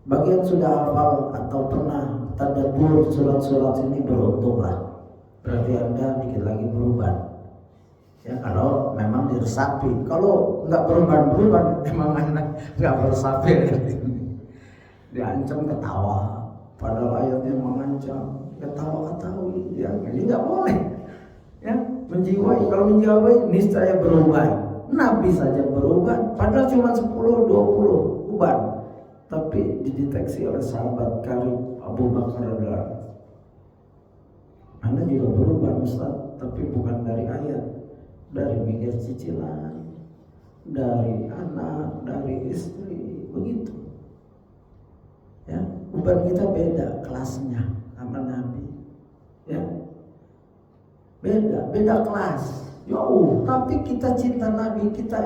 Bagi yang sudah hafal atau pernah tadabbur surat-surat ini beruntunglah. Berarti Anda dikit lagi berubah. Ya, kalau memang diresapi. Kalau nggak berubah, emang Anda nggak beresapi. Diancam ketawa. Padahal ayatnya mengancam ketawa-ketawi. Ya, ini nggak boleh. Ya, menjiwai. Kalau menjiwai niscaya berubah. Nabi saja berubah. Padahal cuma 10-20 ubah. Tapi dideteksi oleh sahabat karib Abu Bakar adalah, Anda juga berubah Ustaz, tapi bukan dari ayat, dari mikir cicilan, dari anak, dari istri, begitu. Ya, uban kita beda kelasnya sama Nabi. Ya, beda kelas, jauh. Tapi kita cinta Nabi kita,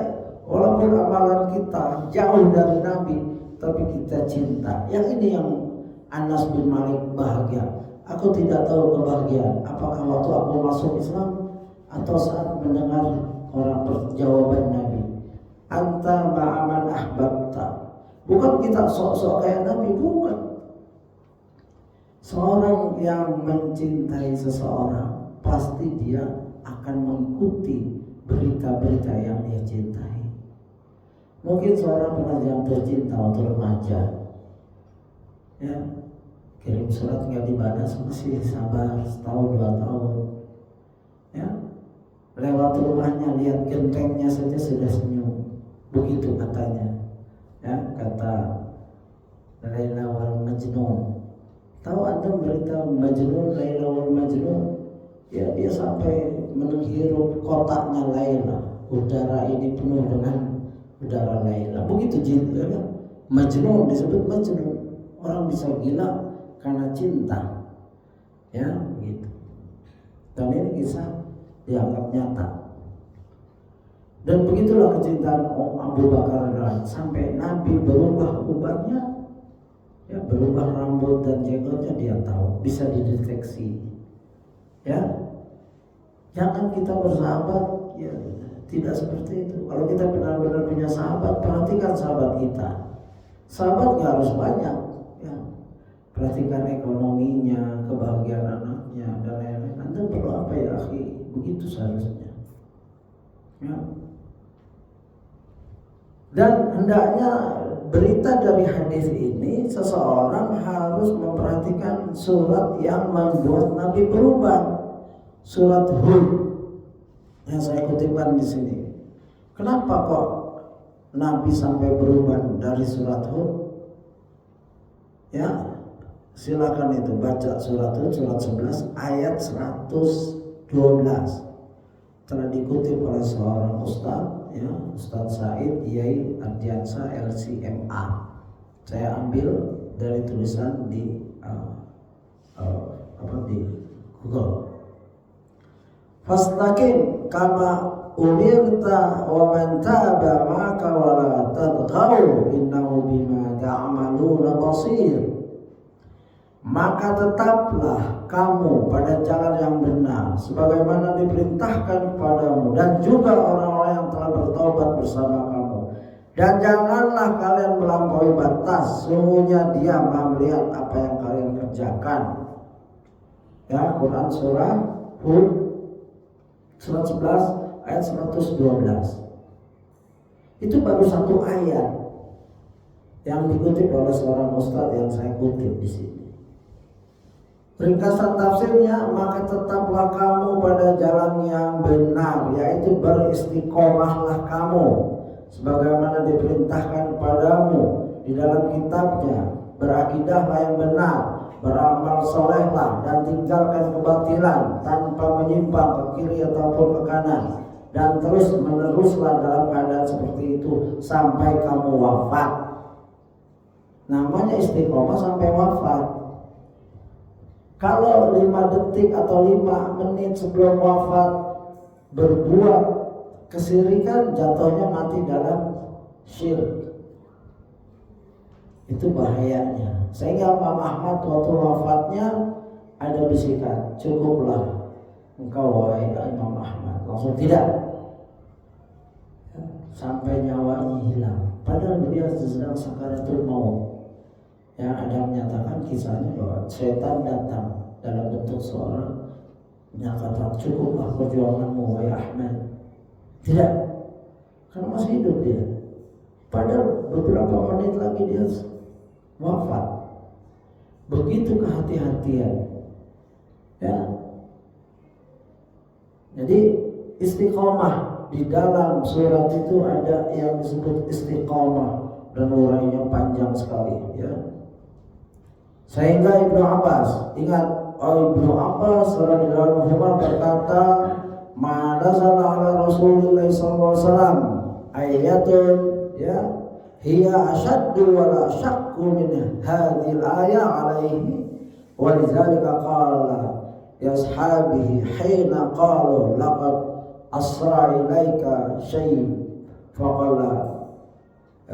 walaupun amalan kita jauh dari Nabi, tapi kita cinta. Yang ini yang Anas bin Malik bahagia. Aku tidak tahu kebahagiaan apakah waktu aku masuk Islam atau saat mendengar orang berjawaban Nabi. Anta ma'aman ahbabta. Bukan kita sok-sok kayak Nabi, bukan. Seorang yang mencintai seseorang pasti dia akan mengikuti berita-berita yang dia cintai. Mungkin seorang pernah jatuh cinta waktu remaja, ya, kirim surat nggak dibalas, masih sabar setahun 2 tahun, ya, lewat rumahnya lihat gentengnya saja sudah senyum, begitu katanya, ya, kata Laila wal Majnun. Tahu Anda berita Majnun, Laila wal Majnun? Ya, dia sampai menghirup kotaknya Laila, udara ini penuh dengan udara Laila. Begitu cinta, ya? Majnun disebut Majnun. Orang bisa gila karena cinta, ya, gitu. Dan ini kisah dianggap nyata. Dan begitulah kecintaan Abu Bakar sampai Nabi berubah ubannya, ya, berubah rambut dan jenggotnya, dia tahu, bisa dideteksi. Ya, jangan kita bersahabat, ya, tidak seperti itu. Kalau kita benar-benar punya sahabat, perhatikan sahabat kita. Sahabat gak harus banyak, ya. Perhatikan ekonominya, kebahagiaan anaknya, dan lain-lain. Anda perlu apa ya, akhi? Begitu seharusnya, ya. Dan hendaknya berita dari hadis ini, seseorang harus memperhatikan surat yang membuat Nabi berubah. Surat Hud yang saya kutipkan di sini. Kenapa kok Nabi sampai berubah dari surat Hud? Ya, silakan itu baca surat Hud, surat 11 ayat 112. telah dikutip oleh seorang ustaz, ya, Ustaz Said Yai Ardiansa LCMA. Saya ambil dari tulisan di di Google. Fastaqim kama umirta wa man taba ma'aka wa la tadghaw innahu bima ta'maluna basir. Maka tetaplah kamu pada jalan yang benar sebagaimana diperintahkan kepadamu dan juga orang-orang yang telah bertobat bersama kamu, dan janganlah kalian melampaui batas, sungguhnya Dia Maha melihat apa yang kalian kerjakan. Ya, Quran surah Hud surat 11 ayat 112. Itu baru satu ayat yang dikutip oleh seorang ustadz yang saya kutip di sini. Ringkasan tafsirnya, maka tetaplah kamu pada jalan yang benar, yaitu beristiqomahlah kamu sebagaimana diperintahkan kepadamu di dalam kitabnya. Berakidahlah yang benar, beramal solehlah, dan tinggalkan kebatilan tanpa menyimpang ke kiri ataupun ke kanan, dan terus meneruslah dalam keadaan seperti itu sampai kamu wafat. Namanya istiqomah sampai wafat. Kalau 5 detik atau 5 menit sebelum wafat berbuat kesirikan, jatuhnya mati dalam syirik. Itu bahayanya. Sehingga Imam Ahmad waktu wafatnya ada bisikan, cukuplah engkau wahai Imam Ahmad. Langsung tidak, sampai nyawanya hilang. Padahal dia sedang sakaratul maut. Yang ada menyatakan kisahnya bahwa setan datang dalam bentuk seorang menyatakan, cukuplah perjuanganmu wahai Ahmad. Tidak, karena masih hidup dia. Padahal beberapa menit lagi dia wafat. Begitu kehati-hatian. Ya. Jadi istiqomah di dalam surat itu ada yang disebut istiqomah dan urainya panjang sekali, ya. Sehingga Ibnu Abbas, ingat, Ibnu Abbas radhiyallahu anhu berkata, "Ma nazala ala Rasulillah sallallahu alaihi wasallam ayatun, ya, hiya ashaddu wa la syakku min hadhihi al-ayah alaihi, wa lidzalika qala ya ashabihi hina qalu laqad asra ilaika syai' faqala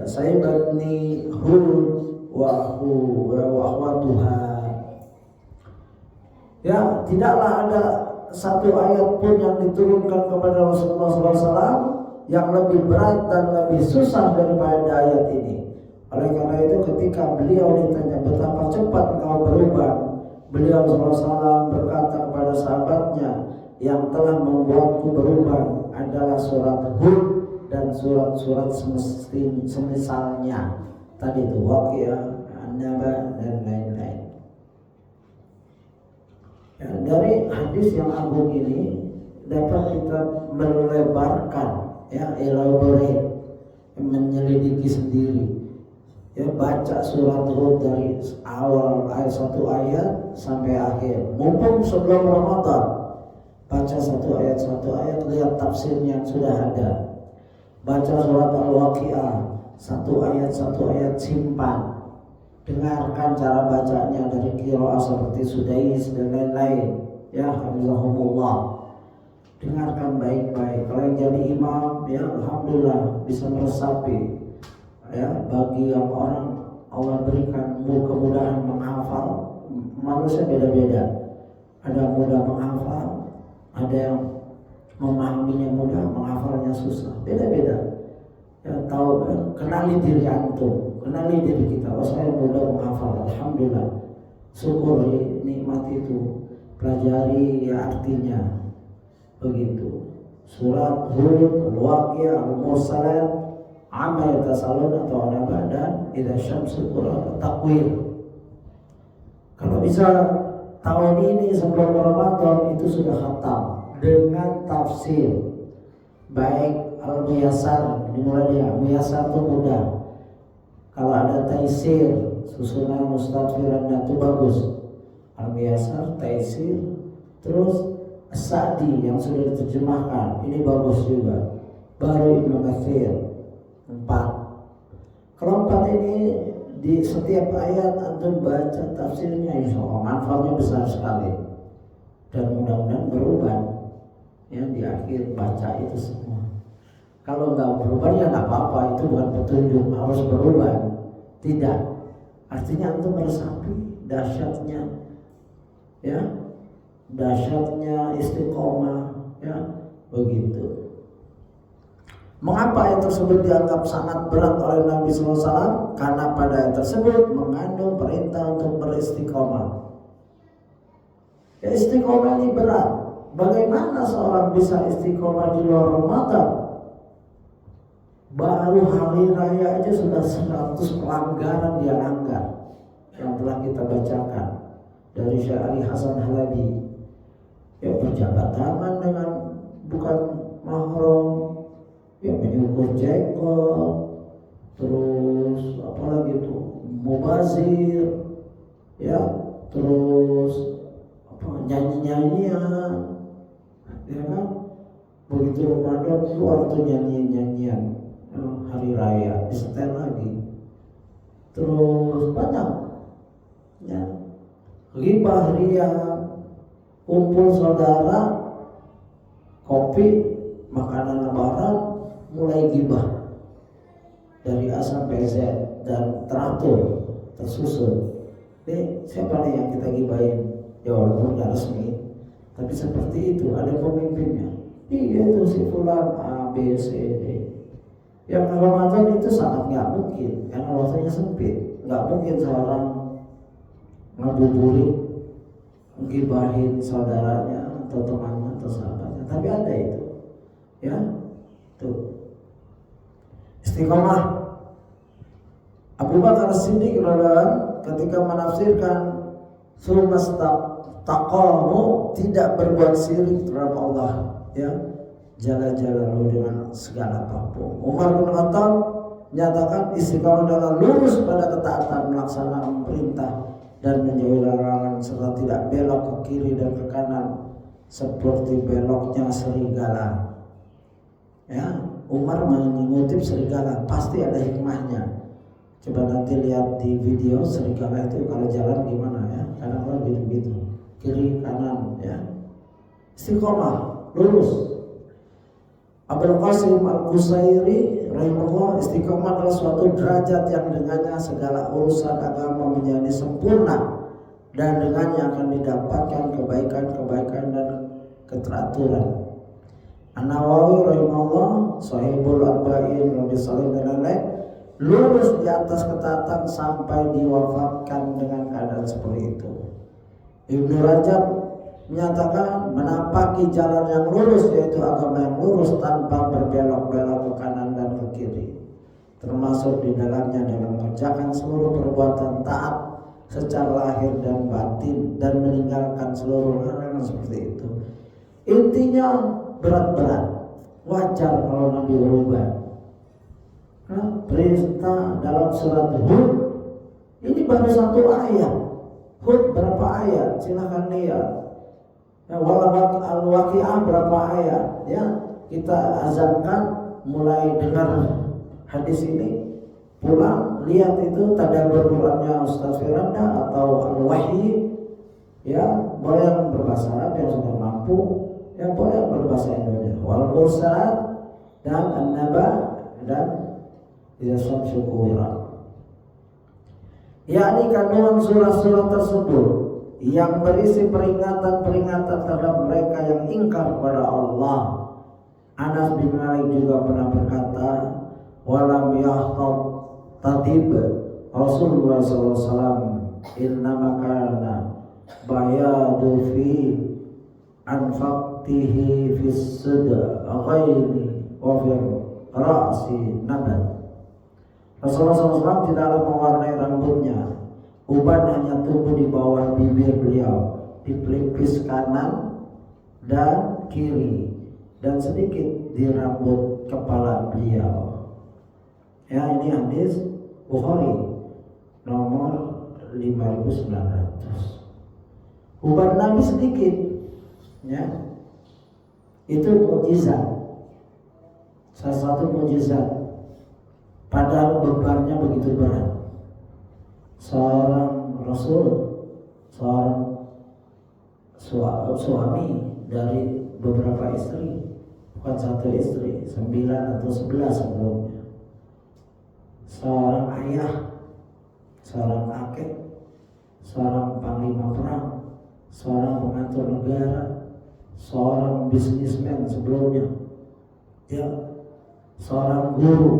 sayyidani Hud wa akhwatuha." Ya, tidaklah ada satu ayat pun yang diturunkan kepada Rasulullah SAW yang lebih berat dan lebih susah daripada ayat ini. Oleh karena itu, ketika beliau ditanya betapa cepat engkau berubah, beliau SAW berkata kepada sahabatnya, yang telah membuatku berubah adalah surat Hud dan surat-surat semisalnya. Tadi itu Waqiah, An-Naba, dan lain-lain. Ya, dari hadis yang agung ini dapat kita melebarkan, ya, elaborate, menyelidiki sendiri, ya, baca surat Hud dari awal ayat 1 ayat sampai akhir. Mumpung sebelum Ramadan, baca 1 ayat 1 ayat, lihat tafsirnya yang sudah ada. Baca surat Al-Waqiah 1 ayat 1 ayat, simpan. Dengarkan cara bacanya dari qiraah seperti Sudais dan lain-lain, ya, hafizahumullah. Dengarkan baik-baik. Kalau yang jadi imam, ya, alhamdulillah bisa meresapi. Ya, bagi yang orang Allah berikan kemudahan menghafal, manusia beda-beda. Ada yang mudah menghafal, ada yang memahaminya mudah, menghafalnya susah. Beda-beda. Ya, tahu, kenali diri antum, kenali diri kita. Oh, saya mudah menghafal, alhamdulillah. Syukuri nikmat itu, pelajari ya artinya. Begitu. Surat Hud, Al-Waqiah, Al-Mursalat, Amma Yatasalun atau An-Naba, dan Idza Syamsu Kuwirat, Takwir. Kalau bisa tahun ini sebelum Ramadan itu sudah khatam dengan tafsir, baik Al-Muyassar, dimulai dia Muyassar itu mudah. Kalau ada Taisir, susunan Mustadfiran itu bagus. Al-Muyassar, Taisir, terus As-Sa'di yang sudah diterjemahkan, ini bagus juga. Baru Ibnu Katsir 4. Kalau 4 ini di setiap ayat antum baca tafsirnya, insya Allah manfaatnya besar sekali dan mudah-mudahan berubah ya di akhir baca itu semua. Kalau nggak berubah ya nggak apa-apa, itu bukan petunjuk harus berubah, tidak. Artinya antum meresapi dahsyatnya ya, dahsyatnya istiqomah ya, begitu. Mengapa ayat tersebut dianggap sangat berat oleh Nabi SAW? Karena pada ayat tersebut mengandung perintah untuk beristiqomah. Ya, istiqomah ini berat. Bagaimana seorang bisa istiqomah di luar Ramadan? Baru hari raya aja sudah 100 pelanggaran dia langgar, yang telah kita bacakan dari Syekh Ali Hasan Halabi. Ya, berjabat tangan dengan bukan mahram, ya menyukur jenggot, terus apalagi itu mubazir, ya terus nyanyi-nyanyian, ya kan? Begitu Ramadan itu waktu nyanyi-nyanyian hari raya disetel lagi, terus banyak, ya ghibah ria, kumpul saudara, kopi, makanan lebaran, mulai ghibah dari A sampai Z dan teratur, tersusun. Ini siapa nih yang kita gibahin? Ya walaupun nggak resmi, tapi seperti itu, ada pemimpinnya. Iya itu si fulan A B C D. Yang Ramadan itu sangat nggak mungkin karena waktunya sempit. Nggak mungkin seorang ngabuburit gibahin saudaranya atau temannya atau sahabatnya. Tapi ada itu, ya tuh istiqomah. Abu Bakar As-Siddiq ketika menafsirkan taqamu, tidak berbuat syirik terhadap Allah, ya jalla-jalaluhu dengan segala apapun. Umar bin Khattab menyatakan istiqomah adalah lurus pada ketaatan, melaksanakan perintah dan menjauhi larangan, serta tidak belok ke kiri dan ke kanan seperti beloknya serigala. Ya, Umar mengutip serigala, pasti ada hikmahnya. Coba nanti lihat di video serigala itu kalau jalan gimana ya, kadang kadang gitu-gitu, kiri kanan ya. Istiqomah, lurus. Abul Qasim Al-Qusairi rahimahullah, istiqomah adalah suatu derajat yang dengannya segala urusan agama menjadi sempurna dan dengannya akan didapatkan kebaikan-kebaikan dan keteraturan. An-Nawawi rahimahullah, Sahihul Arba'in, Nabi Salih dan lain-lain, lurus di atas ketaatan sampai diwafatkan dengan keadaan seperti itu. Ibnu Rajab menyatakan menapaki jalan yang lurus, yaitu agama yang lurus tanpa berbelok-belok ke kanan dan ke kiri, termasuk di dalamnya dengan mengerjakan seluruh perbuatan taat secara lahir dan batin dan meninggalkan seluruh larangan seperti itu. Intinya berat-berat, wajar kalau Nabi berubah. Perintah dalam surat Hud ini baru 1 ayat. Hud berapa ayat? Silakan lihat. Ya, Al-Waqi'ah berapa ayat? Ya, kita azamkan mulai dengar hadis ini, pulang lihat itu tadabbur Qur'annya Ustaz Firanda atau Al-Wahyi. Ya, boleh yang berbahasa Arab yang sudah mampu, ya boleh yang berbahasa Indonesia. Wal-Mursalat dan An-Naba dan Yasam Syukura. Yakni kandungan surah-surah tersebut yang berisi peringatan-peringatan terhadap mereka yang ingkar kepada Allah. Anas bin Malik juga pernah berkata, walam yahtab tadib Rasulullah SAW innama kana bayadu fi anfaqtihi fis sadaqaini wa fi ra'si nabat. Rasulullah SAW tidaklah mewarnai rambutnya, uban hanya tumbuh di bawah bibir beliau, di pelipis kanan dan kiri, dan sedikit di rambut kepala beliau. Ya, ini hadis Bukhari nomor 5.900. Uban Nabi sedikit, ya, Itu mukjizat, salah satu mukjizat. Padahal bebannya begitu berat. Seorang Rasul, seorang suami dari beberapa istri, bukan satu istri, 9 atau 11 sebelumnya. Seorang ayah, seorang kakek, seorang panglima perang, seorang pengatur negara, seorang bisnismen sebelumnya, ya, seorang guru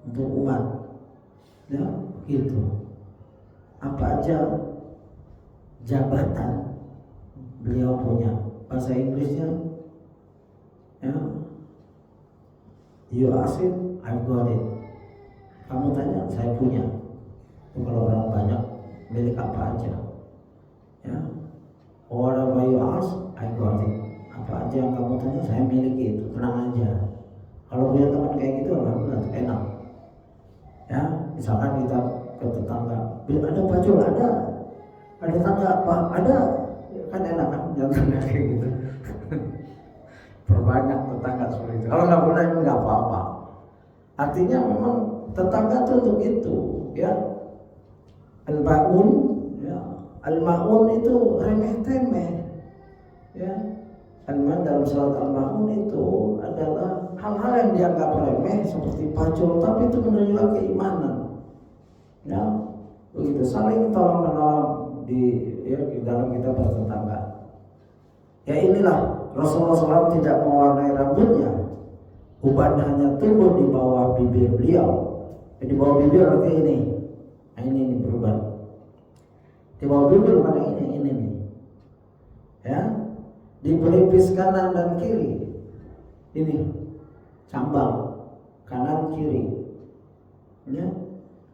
untuk umat, ya, gitu. Apa aja jabatan beliau punya. Bahasa Inggrisnya, ya, you ask it, I've got it. Kamu tanya, saya punya. Itu kalau orang banyak, milik apa aja, ya. Whatever you ask, I got it. Apa aja yang kamu tanya, saya miliki itu. Tenang aja. Kalau punya teman kayak gitu, alhamdulillah enak. Ya, misalkan kita ke tetangga, ada pacul, ada tangga apa, ada, kan enak kan, jangan kayak gitu. Perbanyak tetangga seperti itu. Kalau nggak pernah, nggak apa-apa. Artinya memang tetangga itu untuk itu, ya. Al-Ma'un, ya. Al-Ma'un itu remeh-temeh, ya. Al-Ma'un dalam surat Al-Ma'un itu adalah hal-hal yang dianggap remeh seperti pacul, tapi itu menunjukkan keimanan, ya. Begitu, saling tolong menolong di dalam kita bertetangga. Ya inilah Rasulullah SAW tidak mewarnai rambutnya. Uban hanya tumbuh di bawah bibir beliau. Di bawah bibir artinya ini. Nah, ini beruban. Di bawah bibir mana ini nih. Ya. Di pelipis kanan dan kiri. Ini cambang kanan kiri. Ya.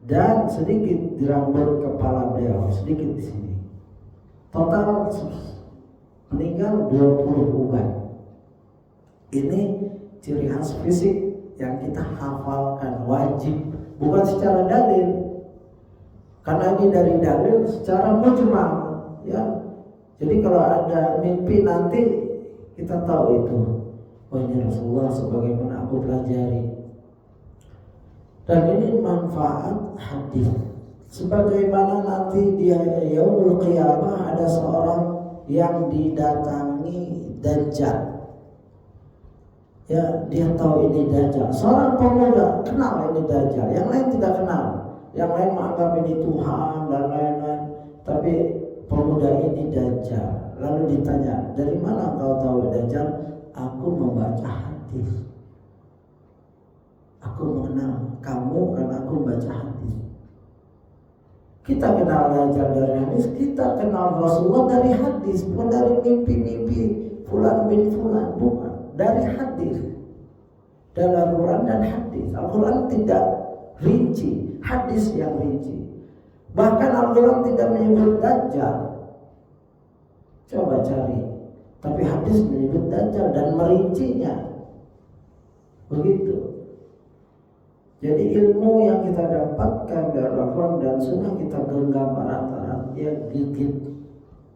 Dan sedikit di rambut kepala beliau, sedikit di sini. Total meninggal 20 uban. Ini ciri khas fisik yang kita hafalkan, wajib, bukan secara dalil. Karena ini dari dalil secara mujmal, ya. Jadi kalau ada mimpi nanti kita tahu itu. Oh ini Rasulullah sebagaimana aku pelajari. Dan ini manfaat hadis. Sebagaimana nanti di yaumul qiyamah ada seorang yang didatangi Dajjal. Ya, dia tahu ini Dajjal. Seorang pemuda kenal ini Dajjal, yang lain tidak kenal. Yang lain menganggap ini Tuhan dan lain-lain. Tapi pemuda ini Dajjal. Lalu ditanya, dari mana kau tahu Dajjal? Aku membaca hadis. Aku mengenal kamu karena aku membaca hadis. Kita kenal Dajjal dari hadis, kita kenal Rasulullah dari hadis, bukan dari mimpi-mimpi fulan bin fulan, bukan. Dari hadis. Dalam Al-Quran dan hadis. Al-Quran tidak rinci, hadis yang rinci. Bahkan Al-Quran tidak menyebut Dajjal. Coba cari. Tapi hadis menyebut Dajjal dan merincinya. Begitu. Jadi ilmu yang kita dapatkan dari Al-Quran dan Sunnah kita genggam erat-erat, ya, gigit,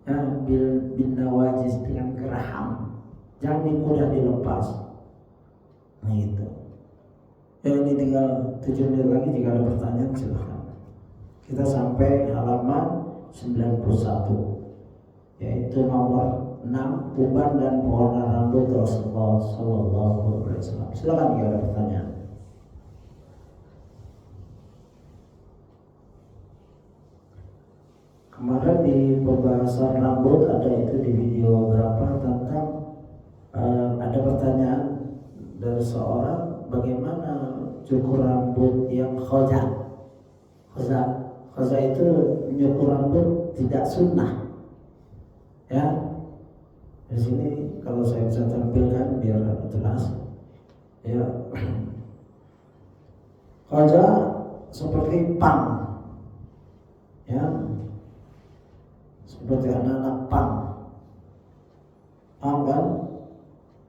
ya, bin nawajis, dengan geraham, jangan mudah dilepas. Nah itu. Ya, ini tinggal 7 menit lagi, jika ada pertanyaan silahkan. Kita sampai halaman 91, yaitu nomor 6, uban dan pewarna rambut Rasulullah SAW. Silakan jika ada pertanyaan. Kemarin di pembahasan rambut ada itu di video berapa tentang ada pertanyaan dari seorang, bagaimana cukur rambut yang khoza. Khoza itu menyukur rambut tidak sunnah. Ya, di sini kalau saya bisa tampilkan biar jelas. Ya, khoza seperti pang, ya. Seperti anak-anak pang kan,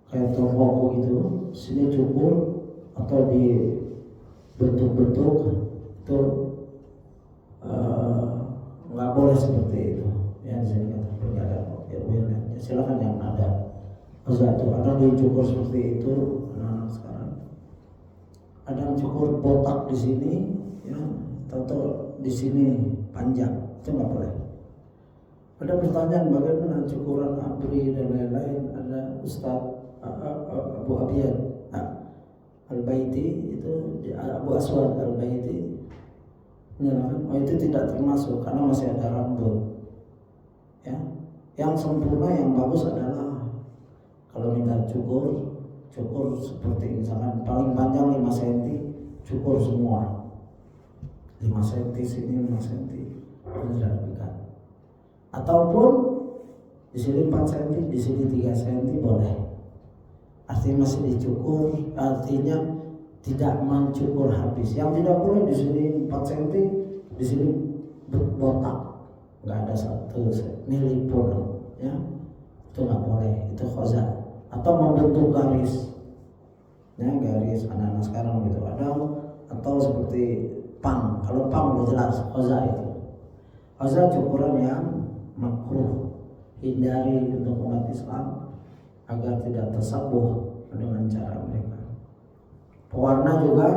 kayak toko gitu, sini cukur atau di bentuk-bentuk itu nggak boleh seperti itu. Ya di sini kan ada, silakan yang ada. Khoza itu ada dicukur seperti itu anak-anak sekarang. Ada yang cukur botak di sini, ya, atau di sini panjang, itu nggak boleh. Ada pertanyaan bagaimana cukuran abri dan lain-lain. Ada Ustadz Abu Abiyad Al-Baiti itu, Abu Aswad Al-Baiti menyatakan, oh itu tidak termasuk karena masih ada rambut. Ya, yang sempurna yang bagus adalah kalau minta cukur seperti misalkan paling panjang 5 cm, cukur semua 5 cm sini 5 cm, tidak dekat. Ataupun di sini 4 cm, di sini 3 cm boleh. Artinya masih dicukur, artinya tidak mencukur habis. Yang tidak boleh di sini 4 cm, di sini botak, nggak ada 1 mili pun, ya itu nggak boleh. Itu khoza. Atau membentuk garis, ya garis anak-anak sekarang gitu. Atau seperti pang. Kalau pang udah jelas khoza itu. Khoza cukuran yang makruh, hindari untuk umat Islam agar tidak tersabuh dengan cara mereka. Pewarna juga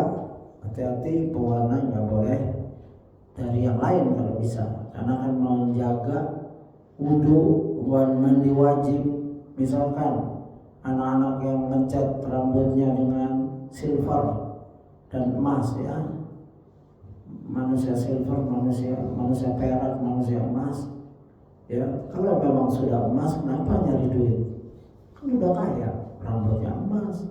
hati-hati, pewarna nggak boleh dari yang lain kalau bisa, karena akan menjaga wudu, mandi wajib. Misalkan anak-anak yang ngecat rambutnya dengan silver dan emas, ya, manusia silver, manusia perak, manusia emas, ya. Kalau memang sudah emas, kenapa nyari duit? Kan udah kaya, rambutnya emas,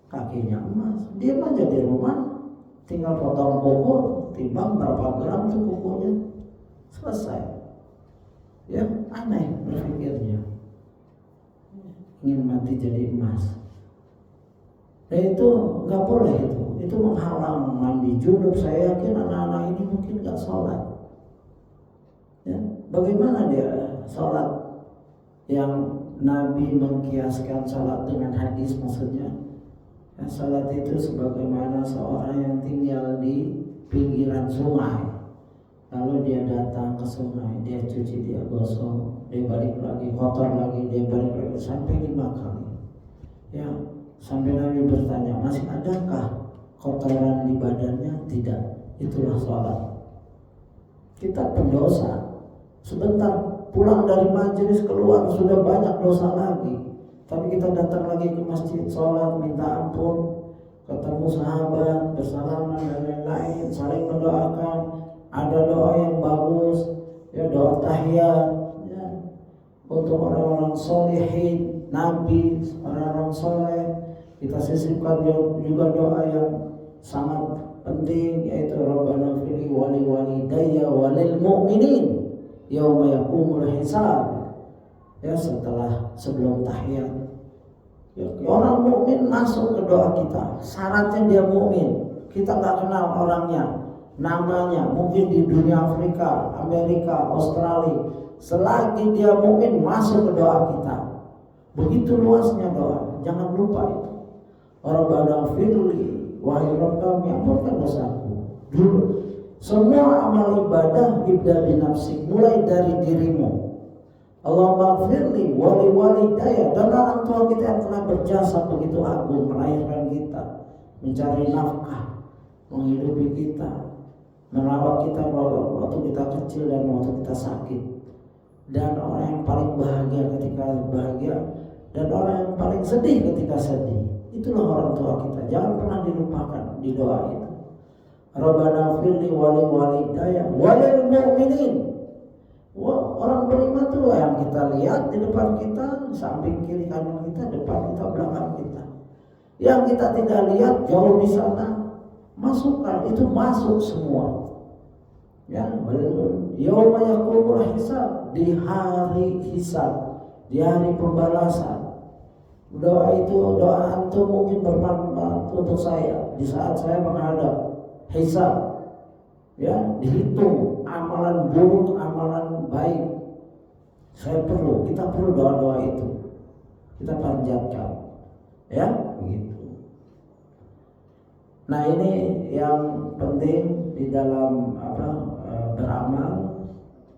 kakinya emas, dia aja di rumah, tinggal potong kuku, timbang berapa gram tuh kukunya, selesai. Ya, aneh berpikirnya, ingin mati jadi emas. Nah itu nggak boleh, itu menghalang mandi junub. Saya yakin anak-anak ini mungkin nggak sholat. Ya, bagaimana dia sholat yang Nabi mengkiaskan sholat dengan hadis, maksudnya ya, sholat itu sebagaimana seorang yang tinggal di pinggiran sungai, lalu dia datang ke sungai, dia cuci, dia gosok, dia balik lagi, kotor lagi, dia balik lagi, sampai 5 kali. Ya, sampai Nabi bertanya, masih adakah kotoran di badannya? Tidak. Itulah sholat. Kita pendosa, sebentar pulang dari majelis keluar sudah banyak dosa lagi, tapi kita datang lagi ke masjid, sholat, minta ampun, ketemu sahabat, bersalaman dan lain-lain, saling mendoakan. Ada doa yang bagus, ya, doa tahiyat, ya, untuk orang-orang solihin, nabi, orang-orang soleh. Kita sisipkan juga doa yang sangat penting, yaitu Rabbana fili wali walidayya walil mu'minin yauma yaqumul hisab. Ya, sebelum tahiyat, ya, orang mukmin masuk ke doa kita. Syaratnya dia mukmin. Kita nggak kenal orangnya, namanya, mungkin di dunia Afrika, Amerika, Australia. Selagi dia mukmin masuk ke doa kita. Begitu luasnya doa. Jangan lupa itu. Rabbana firli, wahai Rabb kami, ampunkan dosaku. Dulu semua amal ibadah ibda binafsik, mulai dari dirimu. Allahumma firli wali walidayya, dan orang tua kita yang telah berjasa begitu agung, melahirkan kita, mencari nafkah, menghidupi kita, merawat kita waktu kita kecil dan waktu kita sakit, dan orang yang paling bahagia ketika bahagia, dan orang yang paling sedih ketika sedih. Itulah orang tua kita, jangan pernah dilupakan di doa itu. Rabbana firli wali walidayya walil mu'minin. Orang beriman itu yang kita lihat di depan kita, samping kiri kanan kita, depan kita, belakang kita. Yang kita tidak lihat jauh di sana, masukkan, itu masuk semua. Ya, yauma yaqumul hisab, di hari hisab, di hari pembalasan. Doa itu, doa antum mungkin bermanfaat untuk saya di saat saya menghadap hisab. Ya, dihitung amalan buruk, amalan baik. Kita perlu doa-doa itu. Kita panjatkan. Ya, begitu. Nah, ini yang penting di dalam beramal.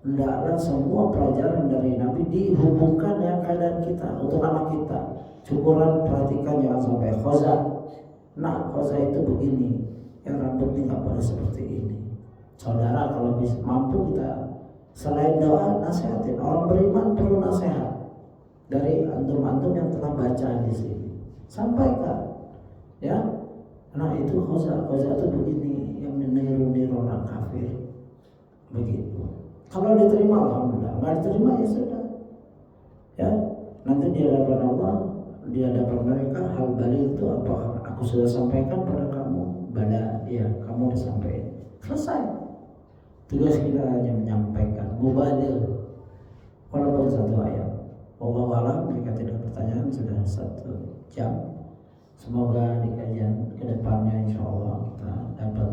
hendaklah semua pelajaran dari Nabi dihubungkan dengan keadaan kita untuk anak kita. Syukuran, perhatikan jangan sampai khoza. Nah, khoza itu begini, yang rambutnya nggak boleh seperti ini. Saudara, kalau bisa mampu kita selain doa nasihatin. Orang beriman perlu nasihat dari antum-antum yang telah baca di sini. Sampaikan, ya. Nah itu khoza itu begini, yang meniru-niru orang kafir. Begitu. Kalau diterima alhamdulillah, nggak diterima ya sudah. Ya, nanti di hadapan Allah, di hadapan mereka, hal balik itu apa? Aku sudah sampaikan pada kamu, bala ya kamu udah sampaikan. Selesai. Tugas kita hanya menyampaikan, mubaligh. Walaupun satu ayat. Wallahu a'lam. Jika tidak pertanyaan sudah 1 jam. Semoga di kajian kedepannya insya Allah kita dapat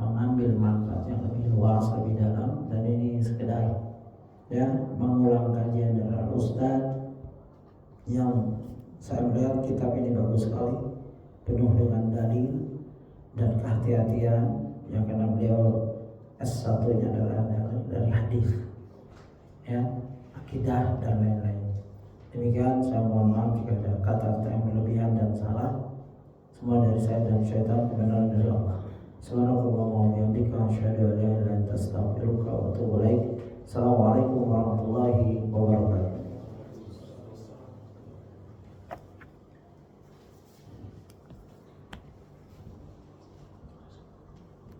mengambil manfaat yang lebih luas, lebih dalam. Dan ini sekedar ya mengulang kajian dari Ustaz yang saya melihat kitab ini bagus sekali, penuh dengan dalil dan kehati-hatian, yang karena beliau S1-nya adalah dari hadis, ya, akidah dan lain-lain. Demikian, saya mohon maaf jika ada kata-kata yang berlebihan dan salah. Semua dari saya dan syaitan, kebenaran dari Allah. Subhanallah wa bihamdihi.